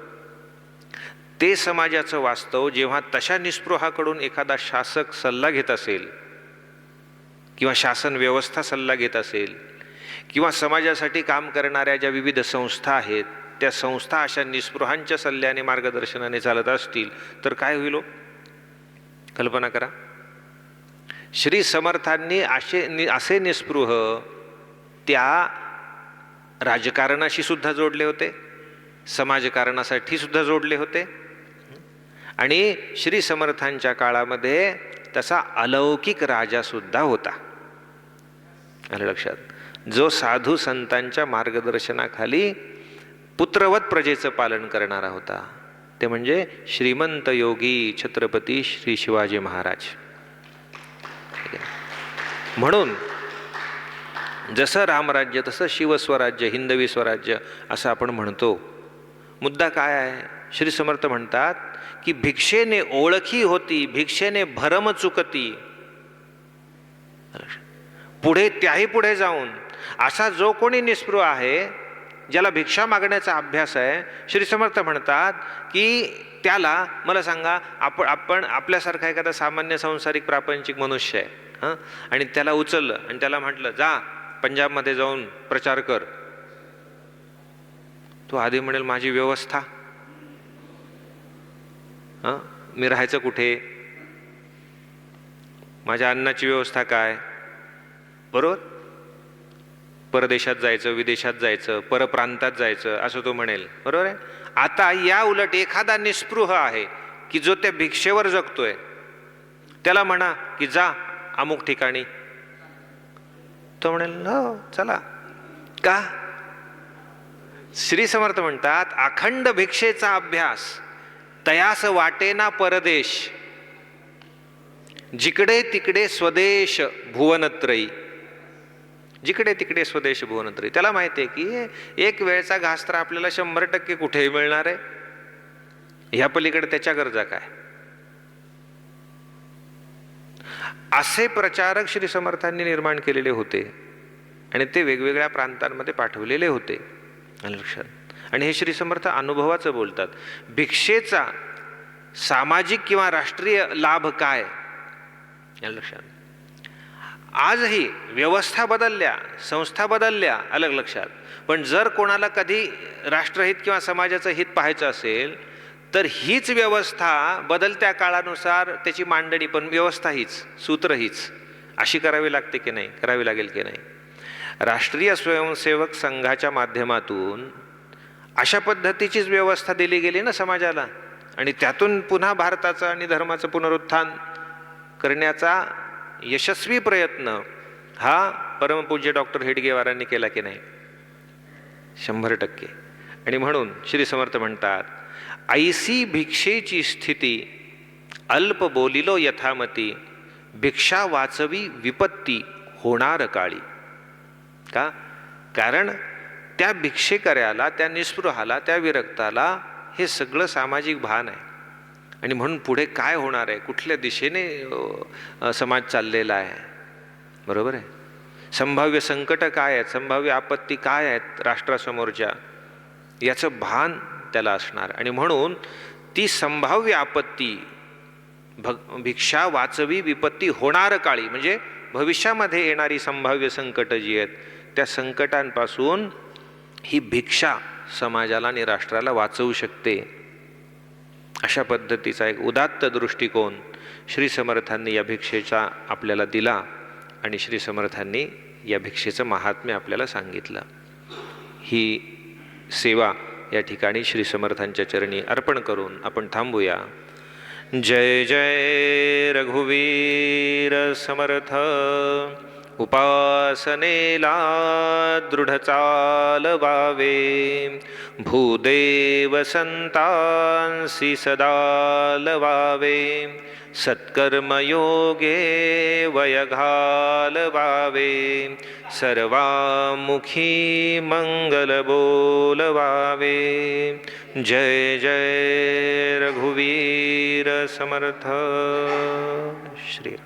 ते समाजाचं वास्तव जेव्हा तशा निस्पृहाकडून एखादा शासक सल्ला घेत असेल किंवा शासन व्यवस्था सल्ला घेत असेल किंवा समाजासाठी काम करणाऱ्या ज्या विविध संस्था आहेत, त्या संस्था अशा निस्पृहांच्या सल्ल्याने मार्गदर्शनाने चालत असतील, तर काय होईल? कल्पना करा. श्री समर्थांनी असे निस्पृह त्या राजकारणाशी सुद्धा जोडले होते, समाजकारणासाठी सुद्धा जोडले होते. आणि श्री समर्थांच्या काळामध्ये तसा अलौकिक राजा सुद्धा होता. आलं लक्षात? जो साधू संतांच्या मार्गदर्शनाखाली पुत्रवत प्रजेचं पालन करणारा होता, ते म्हणजे श्रीमंत योगी छत्रपती श्री शिवाजी महाराज. म्हणून जसं रामराज्य तसं शिवस्वराज्य, हिंदवी स्वराज्य असं आपण म्हणतो. मुद्दा काय आहे? श्री समर्थ म्हणतात की भिक्षेने ओळखी होती, भिक्षेने भरम चुकती. पुढे त्याही पुढे जाऊन असा जो कोणी निस्पृह आहे ज्याला भिक्षा मागण्याचा अभ्यास आहे, श्री समर्थ म्हणतात की त्याला, मला सांगा, आपण आपल्यासारखा एखादा सामान्य संसारिक प्रापंचिक मनुष्य आहे हां, आणि त्याला उचललं आणि त्याला म्हटलं जा पंजाबमध्ये जाऊन प्रचार कर, तो आधी म्हणेल माझी व्यवस्था, हां, मी राहायचं कुठे, माझ्या अन्नाची व्यवस्था काय, बरोबर, परदेशात जायचं, विदेशात जायचं, परप्रांतात जायचं असं तो म्हणेल, बरोबर आहे. आता या उलट एखादा निस्पृह आहे की जो त्या भिक्षेवर जगतोय, त्याला म्हणा की जा अमुक ठिकाणी, तो म्हणेल हो चला. का? श्री समर्थ म्हणतात अखंड भिक्षेचा अभ्यास तयास वाटेना परदेश, जिकडे तिकडे स्वदेश भुवनत्रयी, जिकडे तिकडे स्वदेश भुवनत्रयी. त्याला माहिती आहे की एक वेळचा घास तर आपल्याला 100% कुठेही मिळणार आहे, ह्या पलीकडे त्याच्या गरजा काय. असे प्रचारक श्री समर्थांनी निर्माण केलेले होते आणि ते वेगवेगळ्या प्रांतांमध्ये पाठवलेले होते लक्षात. आणि हे श्री समर्थ अनुभवाचं बोलतात. भिक्षेचा सामाजिक किंवा राष्ट्रीय लाभ काय या लक्षात. आजही व्यवस्था बदलल्या, संस्था बदलल्या, अलग लक्षात, पण जर कोणाला कधी राष्ट्रहित किंवा समाजाचं हित पाहायचं असेल तर हीच व्यवस्था बदलत्या काळानुसार त्याची मांडणी पण व्यवस्था हीच, सूत्र हीच अशी करावी लागते की नाही, करावी लागेल की नाही. राष्ट्रीय स्वयंसेवक संघाच्या माध्यमातून अशा पद्धतीचीच व्यवस्था दिली गेली ना समाजाला, आणि त्यातून पुन्हा भारताचं आणि धर्माचं पुनरुत्थान करण्याचा यशस्वी प्रयत्न हा परमपूज्य डॉक्टर हेडगेवारांनी केला की नाही, 100%. आणि म्हणून श्री समर्थ म्हणतात ऐसी भिक्षेची स्थिती अल्प बोलिलो यथामती, भिक्षा वाचवी विपत्ती होणार काळी. का? कारण त्या भिक्षेकऱ्याला, त्या निस्पृहाला, त्या विरक्ताला हे सगळं सामाजिक भान आहे, आणि म्हणून पुढे काय होणार आहे, कुठल्या दिशेने समाज चाललेला आहे, बरोबर आहे, संभाव्य संकट काय आहेत, संभाव्य आपत्ती काय आहेत राष्ट्रासमोरच्या, याचं भान त्याला असणार. आणि म्हणून ती संभाव्य आपत्ती भिक्षा वाचवी विपत्ती होणार काळी, म्हणजे भविष्यामध्ये येणारी संभाव्य संकट जी आहेत त्या संकटांपासून ही भिक्षा समाजाला आणि राष्ट्राला वाचवू शकते. अशा पद्धतीचा एक उदात्त दृष्टिकोन श्री समर्थांनी या भिक्षेचा आपल्याला दिला, आणि श्री समर्थांनी या भिक्षेचं महात्म्य आपल्याला सांगितलं. ही सेवा या ठिकाणी श्री समर्थांच्या चरणी अर्पण करून आपण थांबूया. जय जय रघुवीर समर्थ. उपासनेला दृढ चालवावे, भूदेव संतांसी सदा लवावे, सत्कर्मयोगे वय घालवावे, सर्वामुखी मंगल बोलवावे. जय जय रघुवीर समर्थ. श्री